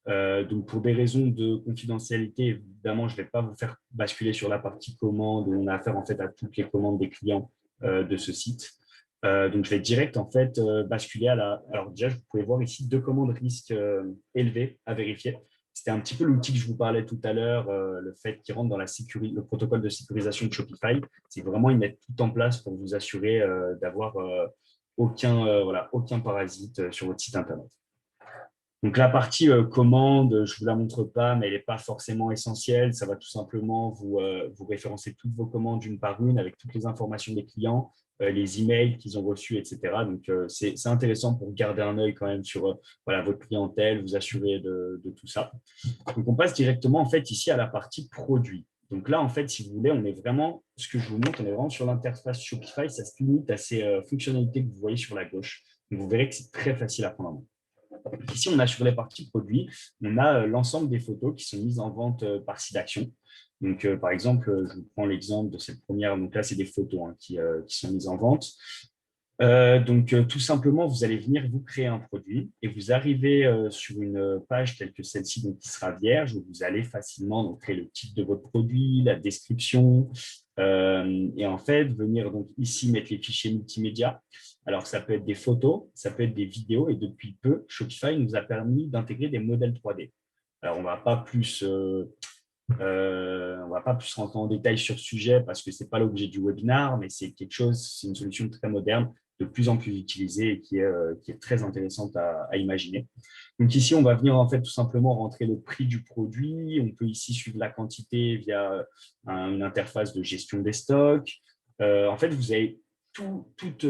Donc, pour des raisons de confidentialité, évidemment, je ne vais pas vous faire basculer sur la partie commande où on a affaire en fait à toutes les commandes des clients de ce site. Donc, je vais direct en fait basculer à la. Alors, déjà, vous pouvez voir ici 2 commandes risques élevés à vérifier. C'était un petit peu l'outil que je vous parlais tout à l'heure, le fait qu'il rentre dans le protocole de sécurisation de Shopify. C'est vraiment, ils mettent tout en place pour vous assurer d'avoir aucun parasite sur votre site Internet. Donc, la partie commande, je ne vous la montre pas, mais elle n'est pas forcément essentielle. Ça va tout simplement vous référencer toutes vos commandes une par une avec toutes les informations des clients, les emails qu'ils ont reçus, etc. Donc, c'est intéressant pour garder un œil quand même sur votre clientèle, vous assurer de tout ça. Donc, on passe directement en fait ici à la partie produit. Donc là, en fait, si vous voulez, on est vraiment, ce que je vous montre, on est vraiment sur l'interface Shopify. Ça se limite à ces fonctionnalités que vous voyez sur la gauche. Donc, vous verrez que c'est très facile à prendre en main. Ici, on a sur les parties produits, on a l'ensemble des photos qui sont mises en vente par SiteAction. Donc, par exemple, je vous prends l'exemple de cette première. Donc là, c'est des photos qui sont mises en vente. Donc, tout simplement, vous allez venir vous créer un produit et vous arrivez sur une page telle que celle-ci, donc qui sera vierge, où vous allez facilement donc, créer le titre de votre produit, la description, et en fait, venir donc ici mettre les fichiers multimédia. Alors, ça peut être des photos, ça peut être des vidéos, et depuis peu, Shopify nous a permis d'intégrer des modèles 3D. Alors, on ne va pas plus rentrer en détail sur ce sujet parce que ce n'est pas l'objet du webinaire, mais c'est une solution très moderne, de plus en plus utilisée et qui est très intéressante à imaginer. Donc ici, on va venir en fait tout simplement rentrer le prix du produit. On peut ici suivre la quantité via une interface de gestion des stocks. En fait, vous avez toute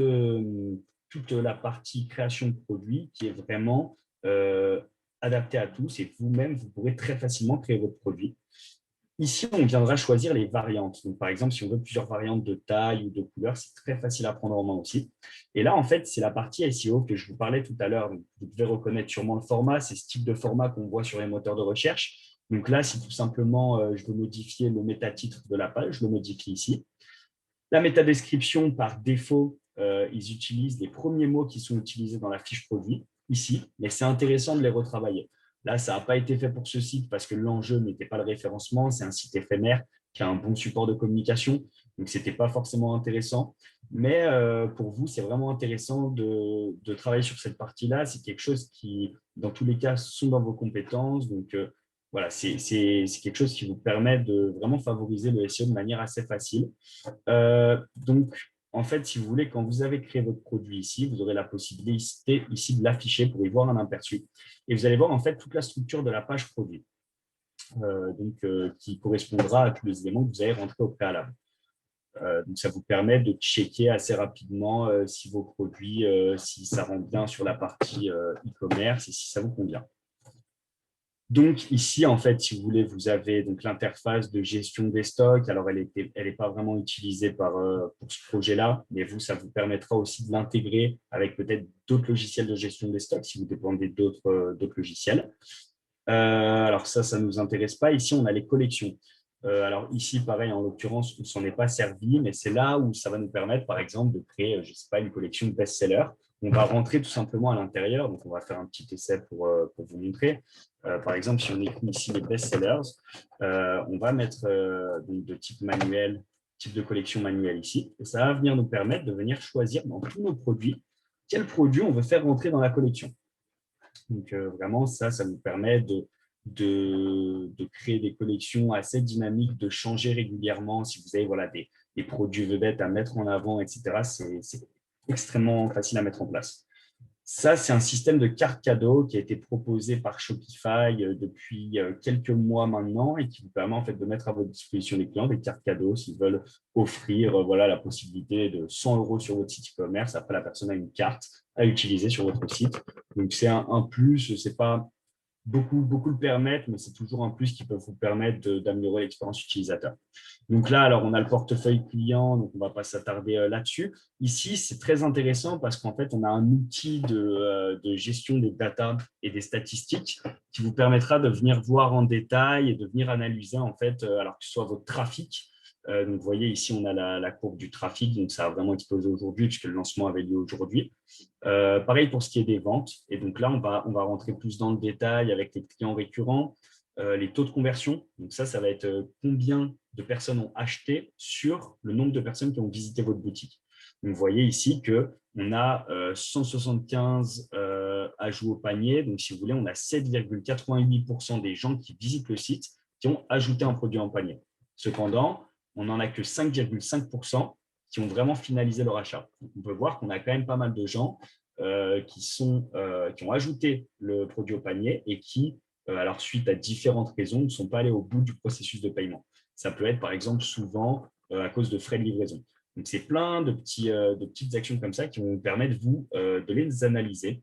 la partie création de produits qui est vraiment adaptée à tous et vous-même, vous pourrez très facilement créer votre produit. Ici, on viendra choisir les variantes. Donc, par exemple, si on veut plusieurs variantes de taille ou de couleur, c'est très facile à prendre en main aussi. Et là, en fait, c'est la partie SEO que je vous parlais tout à l'heure. Vous devez reconnaître sûrement le format. C'est ce type de format qu'on voit sur les moteurs de recherche. Donc là, si tout simplement je veux modifier le métatitre de la page, je le modifie ici. La métadescription, par défaut, ils utilisent les premiers mots qui sont utilisés dans la fiche produit ici, mais c'est intéressant de les retravailler. Là, ça n'a pas été fait pour ce site parce que l'enjeu n'était pas le référencement. C'est un site éphémère qui a un bon support de communication. Donc, ce n'était pas forcément intéressant. Mais pour vous, c'est vraiment intéressant de travailler sur cette partie-là. C'est quelque chose qui, dans tous les cas, sont dans vos compétences. Donc, voilà, c'est quelque chose qui vous permet de vraiment favoriser le SEO de manière assez facile. Donc, en fait, si vous voulez, quand vous avez créé votre produit ici, vous aurez la possibilité ici de l'afficher pour y voir un aperçu. Et vous allez voir en fait toute la structure de la page produit, qui correspondra à tous les éléments que vous avez rentrés au préalable. Donc, ça vous permet de checker assez rapidement si vos produits, si ça rentre bien sur la partie e-commerce et si ça vous convient. Donc ici, en fait, si vous voulez, vous avez donc l'interface de gestion des stocks. Alors, elle est pas vraiment utilisée pour ce projet-là, mais ça vous permettra aussi de l'intégrer avec peut-être d'autres logiciels de gestion des stocks si vous dépendez d'autres logiciels. Alors ça ne nous intéresse pas. Ici, on a les collections. Alors ici, pareil, en l'occurrence, on ne s'en est pas servi, mais c'est là où ça va nous permettre, par exemple, de créer, je ne sais pas, une collection de best-sellers. On va rentrer tout simplement à l'intérieur. Donc, on va faire un petit essai pour vous montrer. Par exemple, si on écrit ici les best-sellers, on va mettre donc de type manuel, type de collection manuelle ici. Et ça va venir nous permettre de venir choisir dans tous nos produits quel produit on veut faire rentrer dans la collection. Donc, vraiment, ça nous permet de créer des collections assez dynamiques, de changer régulièrement. Si vous avez voilà, des produits vedettes à mettre en avant, etc., c'est extrêmement facile à mettre en place. Ça, c'est un système de carte cadeau qui a été proposé par Shopify depuis quelques mois maintenant et qui vous permet en fait de mettre à votre disposition les clients des cartes cadeaux s'ils veulent offrir voilà, la possibilité de 100 € sur votre site e-commerce. Après, la personne a une carte à utiliser sur votre site. Donc, c'est un plus. C'est pas beaucoup le permettent, mais c'est toujours un plus qui peut vous permettre d'améliorer l'expérience utilisateur. Donc là, alors on a le portefeuille client, donc on ne va pas s'attarder là-dessus. Ici, c'est très intéressant parce qu'en fait, on a un outil de gestion des data et des statistiques qui vous permettra de venir voir en détail et de venir analyser en fait, alors que ce soit votre trafic. Donc, vous voyez ici, on a la courbe du trafic, donc ça a vraiment explosé aujourd'hui puisque le lancement avait lieu aujourd'hui. Pareil pour ce qui est des ventes. Et donc là, on va rentrer plus dans le détail avec les clients récurrents, les taux de conversion. Donc ça va être combien de personnes ont acheté sur le nombre de personnes qui ont visité votre boutique. Donc, vous voyez ici qu'on a 175 ajouts au panier. Donc, si vous voulez, on a 7,88% des gens qui visitent le site qui ont ajouté un produit en panier. Cependant, on n'en a que 5,5% qui ont vraiment finalisé leur achat. Donc, on peut voir qu'on a quand même pas mal de gens qui ont ajouté le produit au panier et qui, alors suite à différentes raisons, ne sont pas allés au bout du processus de paiement. Ça peut être par exemple souvent à cause de frais de livraison. Donc, c'est plein de petites actions comme ça qui vont vous permettre, vous, de les analyser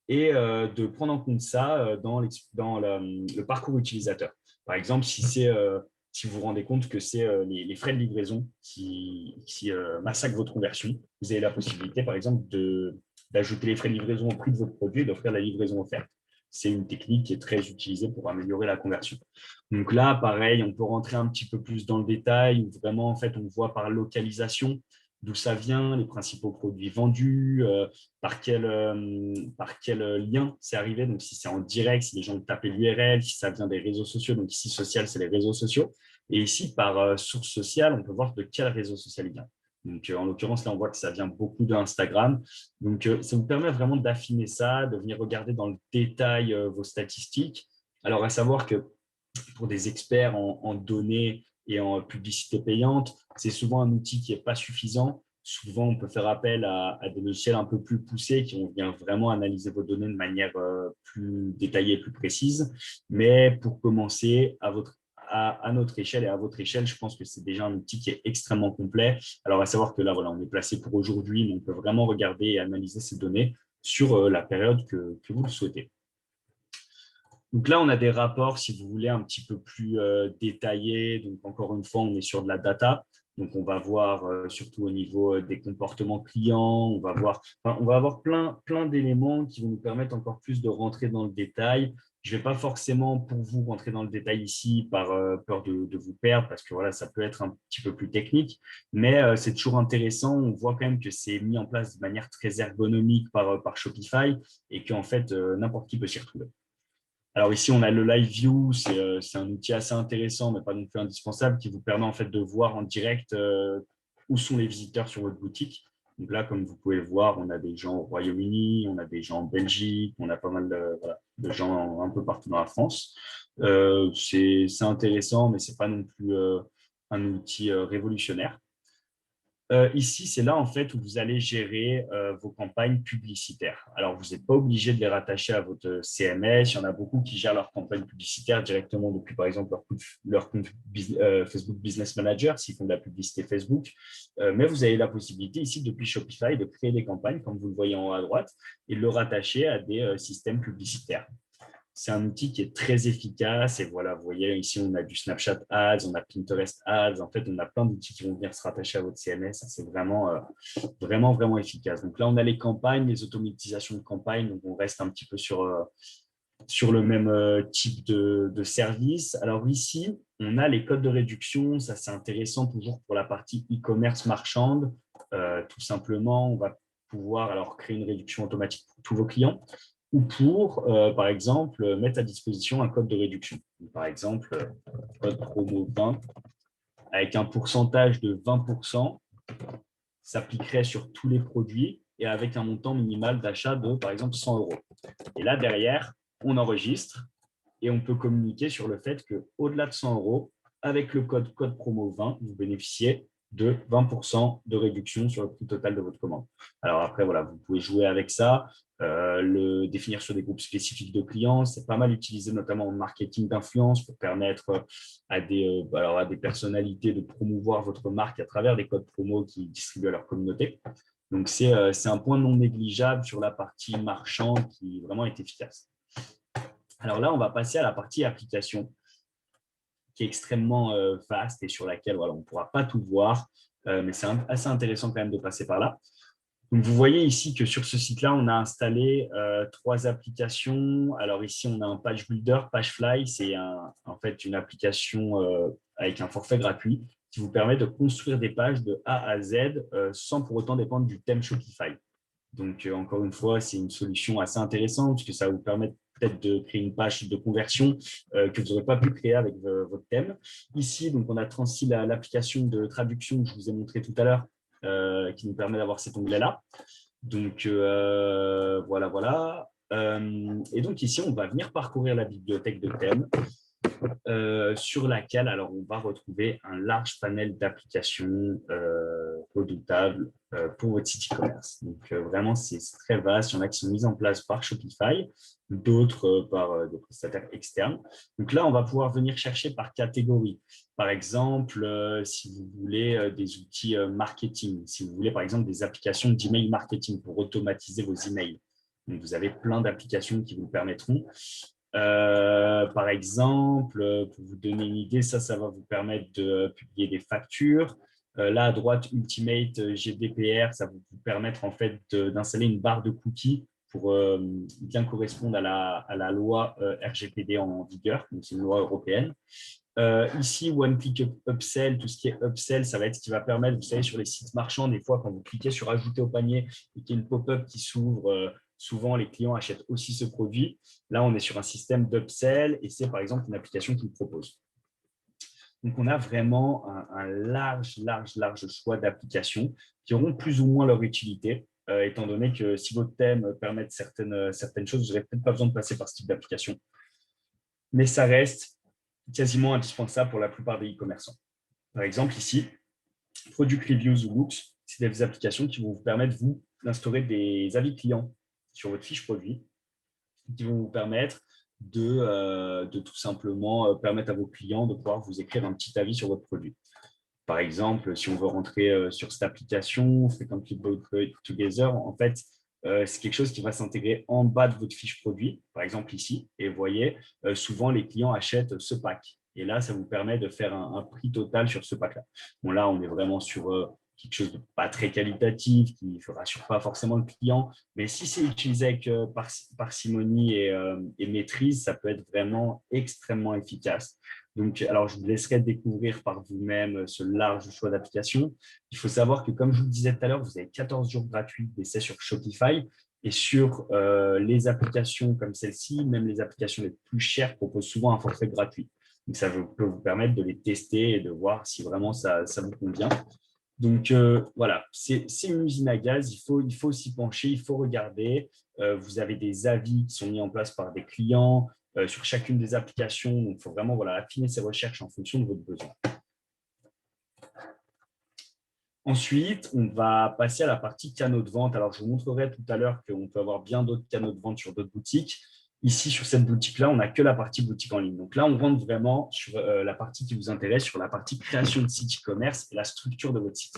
et de prendre en compte ça dans le parcours utilisateur. Par exemple, si vous vous rendez compte que c'est les frais de livraison qui massacrent votre conversion, vous avez la possibilité, par exemple, d'ajouter les frais de livraison au prix de votre produit et d'offrir la livraison offerte. C'est une technique qui est très utilisée pour améliorer la conversion. Donc là, pareil, on peut rentrer un petit peu plus dans le détail, où vraiment, en fait, on voit par localisation d'où ça vient, les principaux produits vendus, par quel lien c'est arrivé. Donc, si c'est en direct, si les gens tapaient l'URL, si ça vient des réseaux sociaux. Donc, ici, social, c'est les réseaux sociaux. Et ici, par source sociale, on peut voir de quel réseau social il vient. Donc, en l'occurrence, là, on voit que ça vient beaucoup d'Instagram. Donc, ça vous permet vraiment d'affiner ça, de venir regarder dans le détail vos statistiques. Alors, à savoir que pour des experts en données et en publicité payante, c'est souvent un outil qui n'est pas suffisant. Souvent, on peut faire appel à des logiciels un peu plus poussés qui vont venir vraiment analyser vos données de manière plus détaillée, plus précise. Mais pour commencer, à notre échelle et à votre échelle, je pense que c'est déjà un outil qui est extrêmement complet. Alors, à savoir que là, voilà, on est placé pour aujourd'hui, mais on peut vraiment regarder et analyser ces données sur la période que vous le souhaitez. Donc là, on a des rapports, si vous voulez, un petit peu plus détaillés. Donc, encore une fois, on est sur de la data. Donc, on va voir surtout au niveau des comportements clients. On va avoir plein d'éléments qui vont nous permettre encore plus de rentrer dans le détail. Je ne vais pas forcément pour vous rentrer dans le détail ici par peur de vous perdre parce que voilà, ça peut être un petit peu plus technique, mais c'est toujours intéressant. On voit quand même que c'est mis en place de manière très ergonomique par Shopify et qu'en fait, n'importe qui peut s'y retrouver. Alors ici, on a le Live View, c'est un outil assez intéressant, mais pas non plus indispensable, qui vous permet en fait de voir en direct où sont les visiteurs sur votre boutique. Donc là, comme vous pouvez le voir, on a des gens au Royaume-Uni, on a des gens en Belgique, on a pas mal de gens un peu partout dans la France. C'est intéressant, mais ce n'est pas non plus un outil révolutionnaire. Ici, c'est là en fait où vous allez gérer vos campagnes publicitaires. Alors, vous n'êtes pas obligé de les rattacher à votre CMS. Il y en a beaucoup qui gèrent leurs campagnes publicitaires directement depuis, par exemple, leur compte Facebook Business Manager, s'ils font de la publicité Facebook. Mais vous avez la possibilité ici, depuis Shopify, de créer des campagnes, comme vous le voyez en haut à droite, et de le rattacher à des systèmes publicitaires. C'est un outil qui est très efficace. Et voilà, vous voyez, ici, on a du Snapchat Ads, on a Pinterest Ads. En fait, on a plein d'outils qui vont venir se rattacher à votre CMS. C'est vraiment efficace. Donc là, on a les campagnes, les automatisations de campagnes. Donc, on reste un petit peu sur le même type de service. Alors ici, on a les codes de réduction. Ça, c'est intéressant toujours pour la partie e-commerce marchande. Tout simplement, on va pouvoir alors créer une réduction automatique pour tous vos clients ou pour, par exemple, mettre à disposition un code de réduction. Par exemple, code promo 20 avec un pourcentage de 20% s'appliquerait sur tous les produits et avec un montant minimal d'achat de, par exemple, 100 euros. Et là, derrière, on enregistre et on peut communiquer sur le fait qu'au-delà de 100 €, avec le code promo 20, vous bénéficiez de 20% de réduction sur le prix total de votre commande. Alors après, voilà, vous pouvez jouer avec ça, le définir sur des groupes spécifiques de clients. C'est pas mal utilisé notamment en marketing d'influence pour permettre à des personnalités de promouvoir votre marque à travers des codes promo qu'ils distribuent à leur communauté. Donc, c'est un point non négligeable sur la partie marchand qui vraiment est efficace. Alors là, on va passer à la partie application qui est extrêmement vaste et sur laquelle voilà, on ne pourra pas tout voir, mais c'est assez intéressant quand même de passer par là. Donc, vous voyez ici que sur ce site-là, on a installé 3 applications. Alors ici, on a un Page Builder, Pagefly. C'est en fait une application avec un forfait gratuit qui vous permet de construire des pages de A à Z sans pour autant dépendre du thème Shopify. Donc, encore une fois, c'est une solution assez intéressante puisque ça va vous permettre peut-être de créer une page de conversion que vous n'aurez pas pu créer avec votre thème. Ici, donc, on a transmis l'application de traduction que je vous ai montré tout à l'heure qui nous permet d'avoir cet onglet-là. Donc, voilà. Et donc, ici, on va venir parcourir la bibliothèque de thèmes sur laquelle alors, on va retrouver un large panel d'applications redoutables pour votre site e-commerce. Donc, vraiment, c'est très vaste. Il y en a qui sont mises en place par Shopify, d'autres par des prestataires externes. Donc là, on va pouvoir venir chercher par catégorie. Par exemple, si vous voulez des outils marketing, si vous voulez, par exemple, des applications d'email marketing pour automatiser vos emails. Donc, vous avez plein d'applications qui vous le permettront. Par exemple, pour vous donner une idée, ça va vous permettre de publier des factures. Là, à droite, Ultimate GDPR, ça va vous permettre en fait d'installer une barre de cookies pour bien correspondre à la loi RGPD en vigueur. Donc, c'est une loi européenne. Ici, One Click Upsell, tout ce qui est upsell, ça va être ce qui va permettre, vous savez, sur les sites marchands, des fois, quand vous cliquez sur ajouter au panier et qu'il y a une pop-up qui s'ouvre, souvent les clients achètent aussi ce produit. Là, on est sur un système d'upsell et c'est par exemple une application qui le propose. Donc, on a vraiment un large choix d'applications qui auront plus ou moins leur utilité, étant donné que si votre thème permet certaines choses, vous n'aurez peut-être pas besoin de passer par ce type d'application. Mais ça reste quasiment indispensable pour la plupart des e-commerçants. Par exemple, ici, Product Reviews ou Looks, c'est des applications qui vont vous permettre, vous, d'instaurer des avis clients sur votre fiche produit, qui vont vous permettre de tout simplement permettre à vos clients de pouvoir vous écrire un petit avis sur votre produit. Par exemple, si on veut rentrer sur cette application, Frequently Bought Together, en fait, c'est quelque chose qui va s'intégrer en bas de votre fiche produit, par exemple ici. Et vous voyez, souvent, les clients achètent ce pack. Et là, ça vous permet de faire un prix total sur ce pack-là. Bon, là, on est vraiment sur quelque chose de pas très qualitatif, qui ne rassure pas forcément le client. Mais si c'est utilisé avec parcimonie et maîtrise, ça peut être vraiment extrêmement efficace. Donc, alors, je vous laisserai découvrir par vous-même ce large choix d'applications. Il faut savoir que, comme je vous le disais tout à l'heure, vous avez 14 jours gratuits d'essai sur Shopify. Et sur les applications comme celle-ci, même les applications les plus chères proposent souvent un forfait gratuit. Donc, ça peut vous permettre de les tester et de voir si vraiment ça vous convient. Donc, voilà, c'est une usine à gaz. Il faut s'y pencher, il faut regarder. Vous avez des avis qui sont mis en place par des clients sur chacune des applications. Donc, il faut vraiment affiner ses recherches en fonction de votre besoin. Ensuite, on va passer à la partie canaux de vente. Alors, je vous montrerai tout à l'heure qu'on peut avoir bien d'autres canaux de vente sur d'autres boutiques. Ici, sur cette boutique-là, on n'a que la partie boutique en ligne. Donc là, on rentre vraiment sur la partie qui vous intéresse, sur la partie création de site e-commerce et la structure de votre site.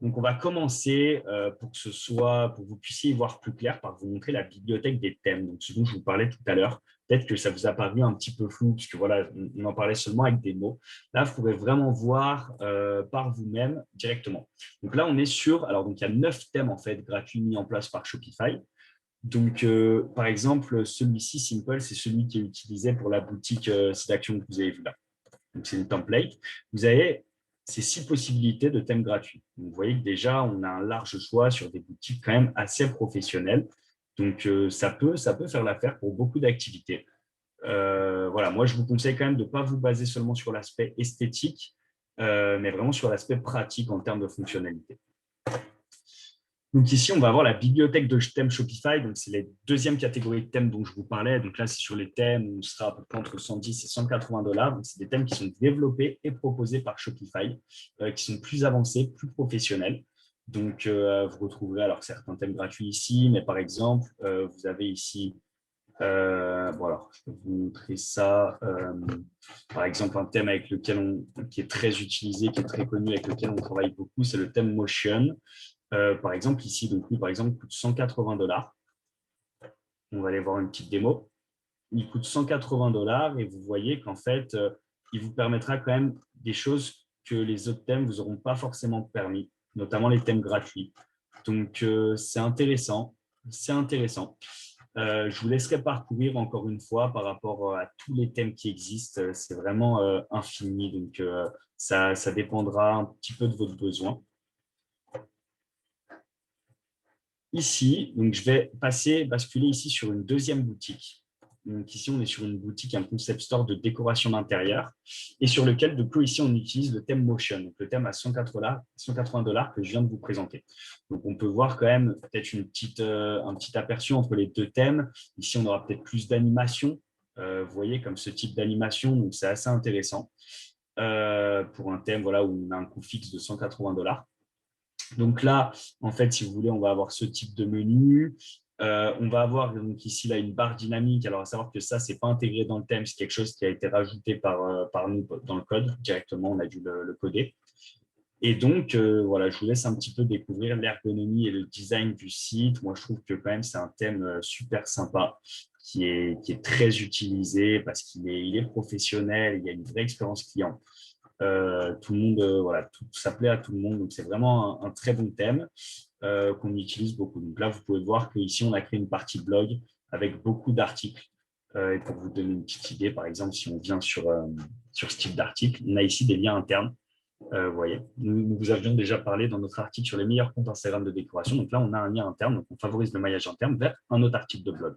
Donc, on va commencer pour que vous puissiez y voir plus clair par vous montrer la bibliothèque des thèmes, donc ce dont je vous parlais tout à l'heure. Peut-être que ça vous a paru un petit peu flou, puisque voilà, on en parlait seulement avec des mots. Là, vous pourrez vraiment voir par vous-même directement. Donc là, on est sur, alors donc il y a 9 thèmes en fait gratuits mis en place par Shopify. Donc, par exemple, celui-ci, Simple, c'est celui qui est utilisé pour la boutique site d'action que vous avez vu là. Donc, c'est une template. Vous avez ces 6 possibilités de thèmes gratuits. Donc, vous voyez que déjà, on a un large choix sur des boutiques quand même assez professionnelles. Donc, ça peut faire l'affaire pour beaucoup d'activités. Voilà, moi, je vous conseille quand même de ne pas vous baser seulement sur l'aspect esthétique, mais vraiment sur l'aspect pratique en termes de fonctionnalité. Donc ici, on va avoir la bibliothèque de thèmes Shopify. Donc, c'est la deuxième catégorie de thèmes dont je vous parlais. Donc là, c'est sur les thèmes où on sera à peu près entre 110 et 180 dollars. Donc, c'est des thèmes qui sont développés et proposés par Shopify, qui sont plus avancés, plus professionnels. Donc, vous retrouverez alors certains thèmes gratuits ici, mais par exemple, vous avez ici, bon alors, je peux vous montrer ça. Par exemple, un thème avec lequel qui est très utilisé, qui est très connu, avec lequel on travaille beaucoup, c'est le thème Motion. Par exemple, ici, donc lui, par exemple, coûte 180 dollars. On va aller voir une petite démo. Il coûte 180 dollars et vous voyez qu'en fait, il vous permettra quand même des choses que les autres thèmes ne vous auront pas forcément permis, notamment les thèmes gratuits. Donc, c'est intéressant. C'est intéressant. Je vous laisserai parcourir encore une fois par rapport à tous les thèmes qui existent. C'est vraiment infini. Donc, ça dépendra un petit peu de votre besoin. Ici, donc je vais basculer ici sur une deuxième boutique. Donc ici, on est sur une boutique, un concept store de décoration d'intérieur et sur lequel, de coup, ici, on utilise le thème Motion, donc le thème à 180 dollars que je viens de vous présenter. Donc, on peut voir quand même peut-être un petit aperçu entre les deux thèmes. Ici, on aura peut-être plus d'animation, vous voyez, comme ce type d'animation, donc c'est assez intéressant pour un thème voilà, où on a un coût fixe de 180 dollars. Donc là, en fait, si vous voulez, on va avoir ce type de menu. On va avoir donc ici là, une barre dynamique. Alors, à savoir que ça, ce n'est pas intégré dans le thème, c'est quelque chose qui a été rajouté par nous dans le code directement. On a dû le coder. Et donc, voilà, je vous laisse un petit peu découvrir l'ergonomie et le design du site. Moi, je trouve que quand même, c'est un thème super sympa qui est très utilisé parce qu'il est professionnel, il y a une vraie expérience client. Tout le monde, voilà, ça plaît à tout le monde. Donc, c'est vraiment un très bon thème qu'on utilise beaucoup. Donc là, vous pouvez voir qu'ici, on a créé une partie blog avec beaucoup d'articles. Et pour vous donner une petite idée, par exemple, si on vient sur ce type d'article, on a ici des liens internes. Vous voyez, nous vous avions déjà parlé dans notre article sur les meilleurs comptes Instagram de décoration. Donc là, on a un lien interne. Donc, on favorise le maillage interne vers un autre article de blog.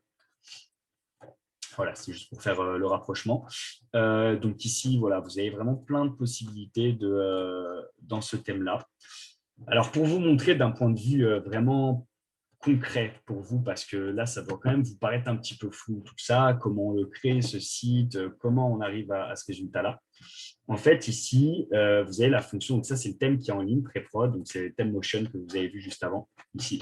Voilà, c'est juste pour faire le rapprochement. Donc ici, voilà, vous avez vraiment plein de possibilités dans ce thème-là. Alors, pour vous montrer d'un point de vue vraiment concret pour vous, parce que là, ça doit quand même vous paraître un petit peu flou, tout ça, comment on le crée, ce site, comment on arrive à ce résultat-là. En fait, ici, vous avez la fonction, donc ça, c'est le thème qui est en ligne, pré-prod, donc c'est le thème Motion que vous avez vu juste avant, ici,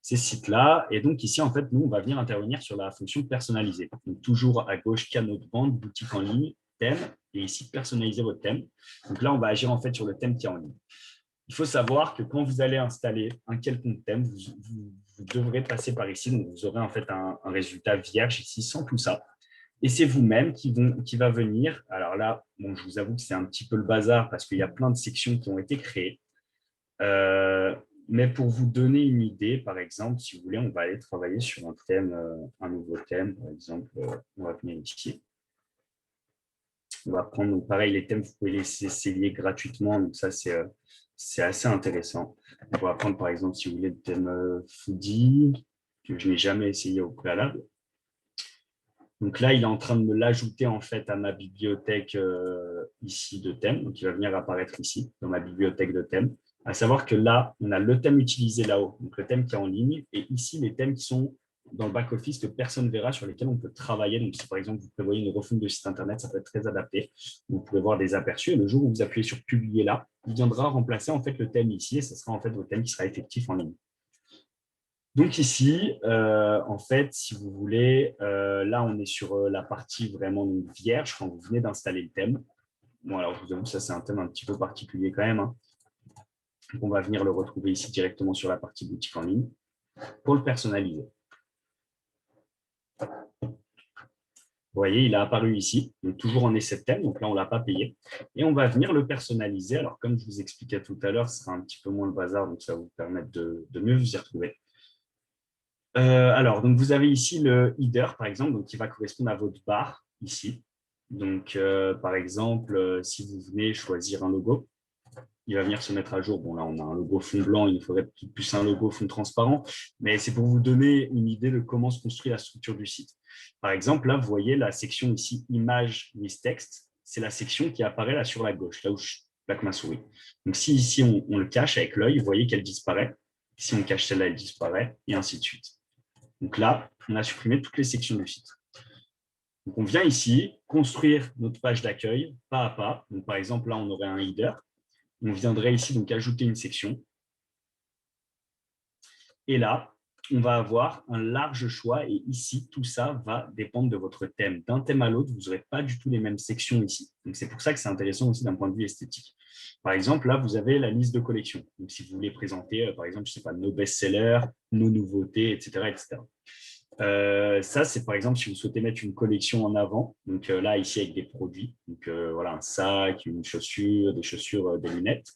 ces sites-là. Et donc ici, en fait, nous, on va venir intervenir sur la fonction personnalisée. Donc toujours à gauche, canaux de vente, boutique en ligne, thème, et ici, personnaliser votre thème. Donc là, on va agir en fait sur le thème qui est en ligne. Il faut savoir que quand vous allez installer un quelconque thème, vous devrez passer par ici. Donc, vous aurez en fait un résultat vierge ici sans tout ça. Et c'est vous-même qui va venir. Alors là, bon, je vous avoue que c'est un petit peu le bazar parce qu'il y a plein de sections qui ont été créées. Mais pour vous donner une idée, par exemple, si vous voulez, on va aller travailler sur un thème, un nouveau thème. Par exemple, on va venir ici. On va prendre, donc pareil, les thèmes, vous pouvez les essayer gratuitement. Donc ça, c'est assez intéressant. On va prendre, par exemple, si vous voulez, le thème foodie, que je n'ai jamais essayé au préalable. Donc là, il est en train de me l'ajouter en fait à ma bibliothèque ici de thèmes. Donc, il va venir apparaître ici, dans ma bibliothèque de thèmes. À savoir que là, on a le thème utilisé là-haut, donc le thème qui est en ligne, et ici, les thèmes qui sont dans le back-office que personne ne verra, sur lesquels on peut travailler. Donc, si par exemple, vous prévoyez une refonte de site Internet, ça peut être très adapté. Vous pouvez voir des aperçus. Et le jour où vous appuyez sur Publier là, il viendra remplacer en fait le thème ici, et ce sera en fait votre thème qui sera effectif en ligne. Donc ici, en fait, si vous voulez, là, on est sur la partie vraiment vierge quand vous venez d'installer le thème. Bon, alors, je vous avoue que ça, c'est un thème un petit peu particulier quand même. Hein. Donc, on va venir le retrouver ici directement sur la partie boutique en ligne pour le personnaliser. Vous voyez, il a apparu ici, donc toujours en essai de thème, donc là, on ne l'a pas payé. Et on va venir le personnaliser. Alors, comme je vous expliquais tout à l'heure, ce sera un petit peu moins le bazar, donc ça va vous permettre de mieux vous y retrouver. Alors, donc vous avez ici le header, par exemple, donc qui va correspondre à votre barre ici. Donc, par exemple, si vous venez choisir un logo, il va venir se mettre à jour. Bon, là, on a un logo fond blanc, il nous faudrait plus un logo fond transparent, mais c'est pour vous donner une idée de comment se construit la structure du site. Par exemple, là, vous voyez la section ici, image with text, c'est la section qui apparaît là sur la gauche, là où je plaque ma souris. Donc, si ici, on le cache avec l'œil, vous voyez qu'elle disparaît. Si on cache celle-là, elle disparaît, et ainsi de suite. Donc là, on a supprimé toutes les sections du site. Donc on vient ici construire notre page d'accueil pas à pas. Donc par exemple, là, on aurait un header. On viendrait ici donc ajouter une section. Et là, on va avoir un large choix. Et ici, tout ça va dépendre de votre thème. D'un thème à l'autre, vous n'aurez pas du tout les mêmes sections ici. Donc c'est pour ça que c'est intéressant aussi d'un point de vue esthétique. Par exemple, là, vous avez la liste de collections. Donc si vous voulez présenter, par exemple, je ne sais pas, nos best-sellers, nos nouveautés, etc., etc. Ça, c'est par exemple si vous souhaitez mettre une collection en avant. Donc là, ici, avec des produits. Donc voilà, un sac, une chaussure, des chaussures, des lunettes.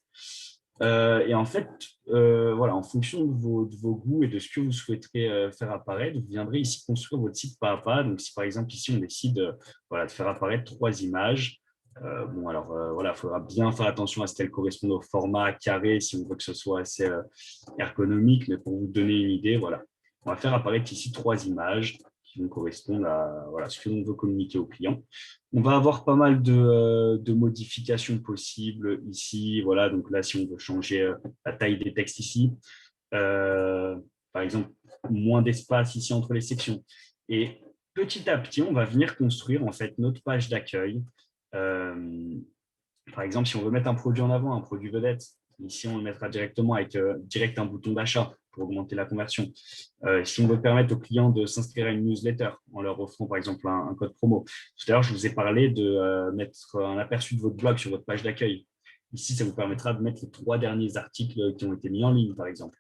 Et en fait, voilà, en fonction de vos goûts et de ce que vous souhaiterez faire apparaître, vous viendrez ici construire votre site pas à pas. Donc si par exemple ici, on décide voilà, de faire apparaître 3 images, bon, alors voilà, il faudra bien faire attention à ce qu'elles correspondent au format carré si on veut que ce soit assez ergonomique. Mais pour vous donner une idée, voilà, on va faire apparaître ici 3 images qui vont correspondre à voilà, ce que l'on veut communiquer au client. On va avoir pas mal de modifications possibles ici. Voilà, donc là, si on veut changer la taille des textes ici, par exemple, moins d'espace ici entre les sections. Et petit à petit, on va venir construire en fait notre page d'accueil. Par exemple, si on veut mettre un produit en avant, un produit vedette, ici, on le mettra directement avec direct un bouton d'achat pour augmenter la conversion. Si on veut permettre aux clients de s'inscrire à une newsletter en leur offrant, par exemple, un code promo. Tout à l'heure, je vous ai parlé de mettre un aperçu de votre blog sur votre page d'accueil. Ici, ça vous permettra de mettre les 3 derniers articles qui ont été mis en ligne, par exemple.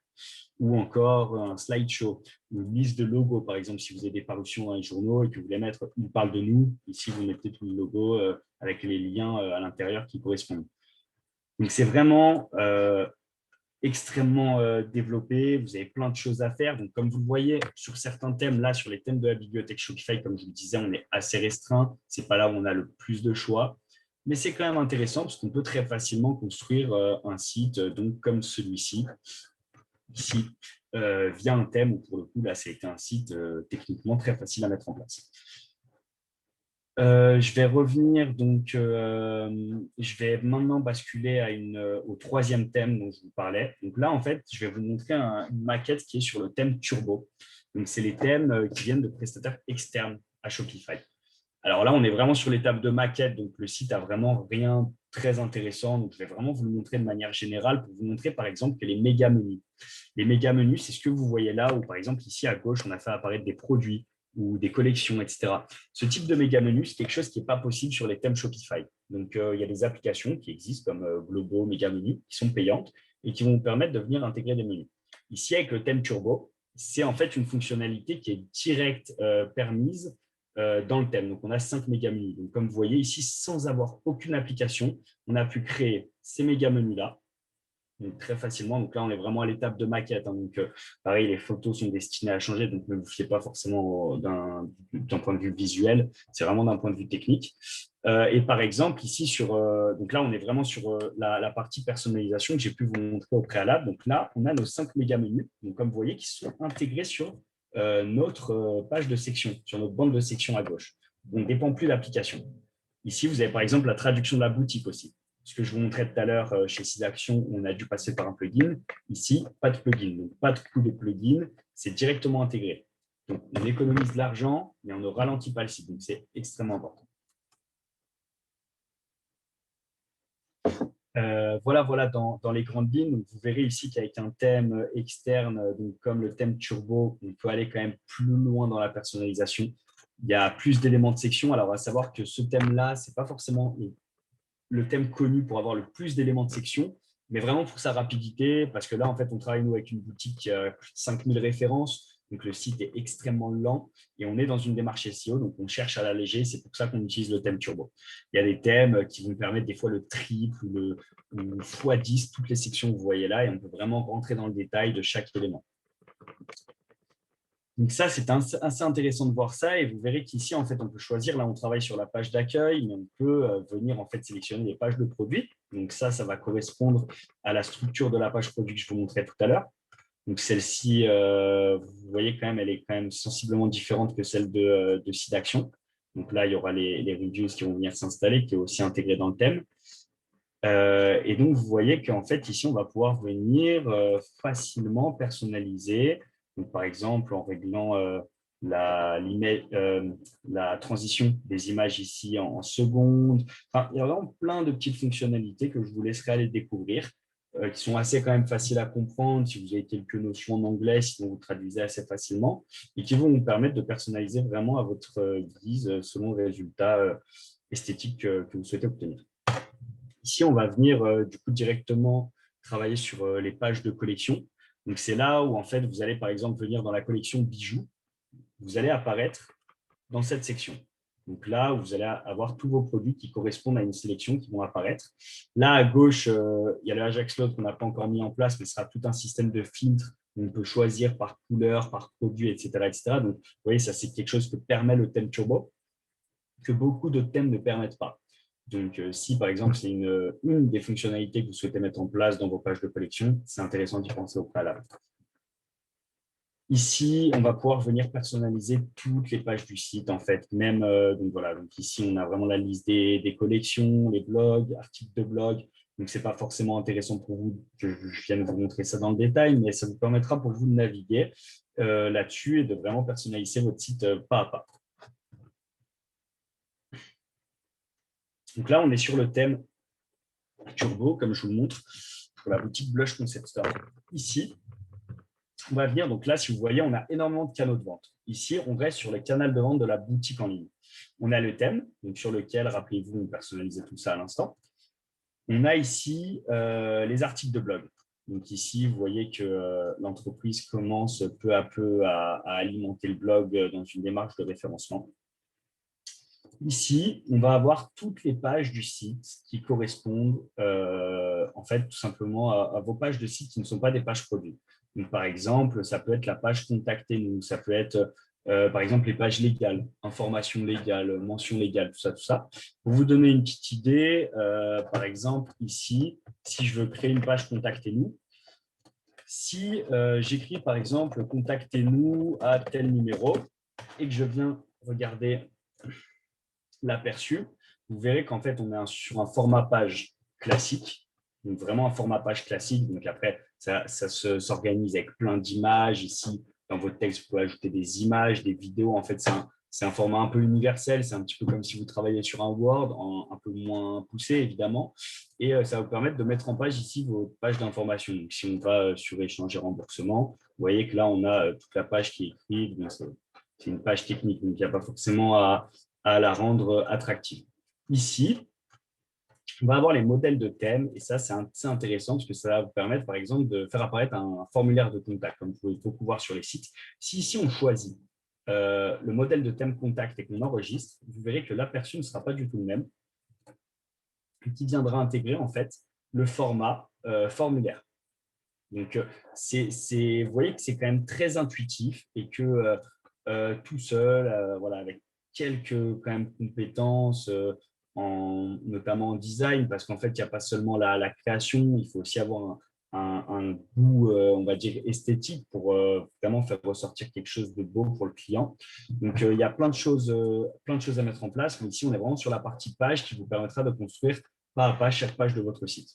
Ou encore un slideshow, une liste de logos, par exemple, si vous avez des parutions dans les journaux et que vous voulez mettre, on parle de nous, ici, vous mettez tout le logo avec les liens à l'intérieur qui correspondent. Donc, c'est vraiment extrêmement développé. Vous avez plein de choses à faire. Donc, comme vous le voyez, sur certains thèmes, là, sur les thèmes de la bibliothèque Shopify, comme je vous le disais, on est assez restreint. Ce n'est pas là où on a le plus de choix. Mais c'est quand même intéressant parce qu'on peut très facilement construire un site donc, comme celui-ci, ici, via un thème où, pour le coup, là, c'était un site techniquement très facile à mettre en place. Je vais revenir, donc, je vais maintenant basculer au 3e thème dont je vous parlais. Donc là, en fait, je vais vous montrer une maquette qui est sur le thème Turbo. Donc, c'est les thèmes qui viennent de prestataires externes à Shopify. Alors là, on est vraiment sur l'étape de maquette, donc le site a vraiment rien de très intéressant. Donc, je vais vraiment vous le montrer de manière générale pour vous montrer, par exemple, que les méga menus. Les méga menus, c'est ce que vous voyez là, où par exemple, ici à gauche, on a fait apparaître des produits ou des collections, etc. Ce type de méga menu, c'est quelque chose qui n'est pas possible sur les thèmes Shopify. Donc, il y a des applications qui existent comme Globo, méga menus, qui sont payantes et qui vont vous permettre de venir intégrer des menus. Ici, avec le thème Turbo, c'est en fait une fonctionnalité qui est directe permise dans le thème. Donc, on a 5 méga menus. Donc, comme vous voyez ici, sans avoir aucune application, on a pu créer ces méga menus-là. Donc, très facilement. Donc là, on est vraiment à l'étape de maquette. Hein. Donc, pareil, les photos sont destinées à changer. Donc, ne vous fiez pas forcément d'un point de vue visuel. C'est vraiment d'un point de vue technique. Et par exemple, ici, donc là, on est vraiment sur la partie personnalisation que j'ai pu vous montrer au préalable. Donc là, on a nos 5 méga menus. Donc, comme vous voyez, qui sont intégrés sur notre page de section, sur notre bande de section à gauche. On ne dépend plus d'application. Ici, vous avez par exemple la traduction de la boutique aussi. Ce que je vous montrais tout à l'heure chez Sidaction, on a dû passer par un plugin. Ici, pas de plugin, donc pas de coût de plugin, c'est directement intégré. Donc, on économise de l'argent, mais on ne ralentit pas le site. Donc, c'est extrêmement important. Voilà dans les grandes lignes. Donc, vous verrez ici qu'avec un thème externe, donc comme le thème Turbo, on peut aller quand même plus loin dans la personnalisation. Il y a plus d'éléments de section. Alors, à savoir que ce thème-là, ce n'est pas forcément le thème connu pour avoir le plus d'éléments de section, mais vraiment pour sa rapidité, parce que là, en fait, on travaille, nous, avec une boutique qui a plus de 5000 références, donc le site est extrêmement lent, et on est dans une démarche SEO, donc on cherche à l'alléger, c'est pour ça qu'on utilise le thème Turbo. Il y a des thèmes qui vont permettre des fois le triple ou x10, toutes les sections que vous voyez là, et on peut vraiment rentrer dans le détail de chaque élément. Donc ça, c'est assez intéressant de voir ça et vous verrez qu'ici, en fait, on peut choisir. Là, on travaille sur la page d'accueil, mais on peut venir en fait sélectionner les pages de produits. Donc ça va correspondre à la structure de la page produit que je vous montrais tout à l'heure. Donc celle-ci, vous voyez quand même, elle est quand même sensiblement différente que celle de Sidaction. Donc là, il y aura les reviews qui vont venir s'installer, qui est aussi intégré dans le thème. Et donc, vous voyez qu'en fait, ici, on va pouvoir venir facilement personnaliser. Donc, par exemple, en réglant la transition des images ici en secondes. Enfin, il y a vraiment plein de petites fonctionnalités que je vous laisserai aller découvrir, qui sont assez quand même faciles à comprendre si vous avez quelques notions en anglais, sinon vous traduisez assez facilement, et qui vont vous permettre de personnaliser vraiment à votre guise selon le résultat esthétique que vous souhaitez obtenir. Ici, on va venir du coup directement travailler sur les pages de collection. Donc, c'est là où en fait, vous allez par exemple venir dans la collection bijoux. Vous allez apparaître dans cette section. Donc là, vous allez avoir tous vos produits qui correspondent à une sélection qui vont apparaître. Là, à gauche, il y a le Ajax Load qu'on n'a pas encore mis en place, mais ce sera tout un système de filtres. On peut choisir par couleur, par produit, etc., etc. Donc, vous voyez, ça, c'est quelque chose que permet le thème Turbo, que beaucoup de thèmes ne permettent pas. Donc, si par exemple, c'est une des fonctionnalités que vous souhaitez mettre en place dans vos pages de collection, c'est intéressant d'y penser au préalable. Ici, on va pouvoir venir personnaliser toutes les pages du site, en fait. Même, donc voilà, donc ici, on a vraiment la liste des collections, les blogs, articles de blog. Donc, ce n'est pas forcément intéressant pour vous que je vienne vous montrer ça dans le détail, mais ça vous permettra pour vous de naviguer là-dessus et de vraiment personnaliser votre site pas à pas. Donc là, on est sur le thème Turbo, comme je vous le montre, pour la boutique Blush Concept Store. Ici, on va venir, donc là, si vous voyez, on a énormément de canaux de vente. Ici, on reste sur le canal de vente de la boutique en ligne. On a le thème, donc sur lequel, rappelez-vous, on personnalise tout ça à l'instant. On a ici les articles de blog. Donc ici, vous voyez que l'entreprise commence peu à peu à alimenter le blog dans une démarche de référencement. Ici, on va avoir toutes les pages du site qui correspondent en fait tout simplement à vos pages de site qui ne sont pas des pages produits. Donc, par exemple, ça peut être la page Contactez-nous, ça peut être par exemple les pages légales, informations légales, mentions légales, tout ça, tout ça. Pour vous donner une petite idée, par exemple ici, si je veux créer une page Contactez-nous, si j'écris par exemple Contactez-nous à tel numéro et que je viens regarder l'aperçu, vous verrez qu'en fait, on est sur un format page classique, donc vraiment un format page classique. Donc après, ça s'organise avec plein d'images. Ici, dans votre texte, vous pouvez ajouter des images, des vidéos. En fait, c'est un format un peu universel. C'est un petit peu comme si vous travailliez sur un Word, un peu moins poussé, évidemment. Et ça va vous permettre de mettre en page ici vos pages d'information. Donc, si on va sur échanger remboursement, vous voyez que là, on a toute la page qui est écrite. C'est une page technique, donc il n'y a pas forcément à la rendre attractive. Ici, on va avoir les modèles de thèmes et ça, c'est assez intéressant parce que ça va vous permettre, par exemple, de faire apparaître un formulaire de contact, comme vous pouvez beaucoup voir sur les sites. Si ici, on choisit le modèle de thème contact et qu'on enregistre, vous verrez que l'aperçu ne sera pas du tout le même, qui viendra intégrer en fait le format formulaire. Donc, vous voyez que c'est quand même très intuitif et que tout seul, voilà, avec quelques quand même compétences, notamment en design, parce qu'en fait, il n'y a pas seulement la création, il faut aussi avoir un goût, on va dire, esthétique pour vraiment faire ressortir quelque chose de beau pour le client. Donc, il y a plein de choses à mettre en place. Mais ici, on est vraiment sur la partie page qui vous permettra de construire pas à pas chaque page de votre site.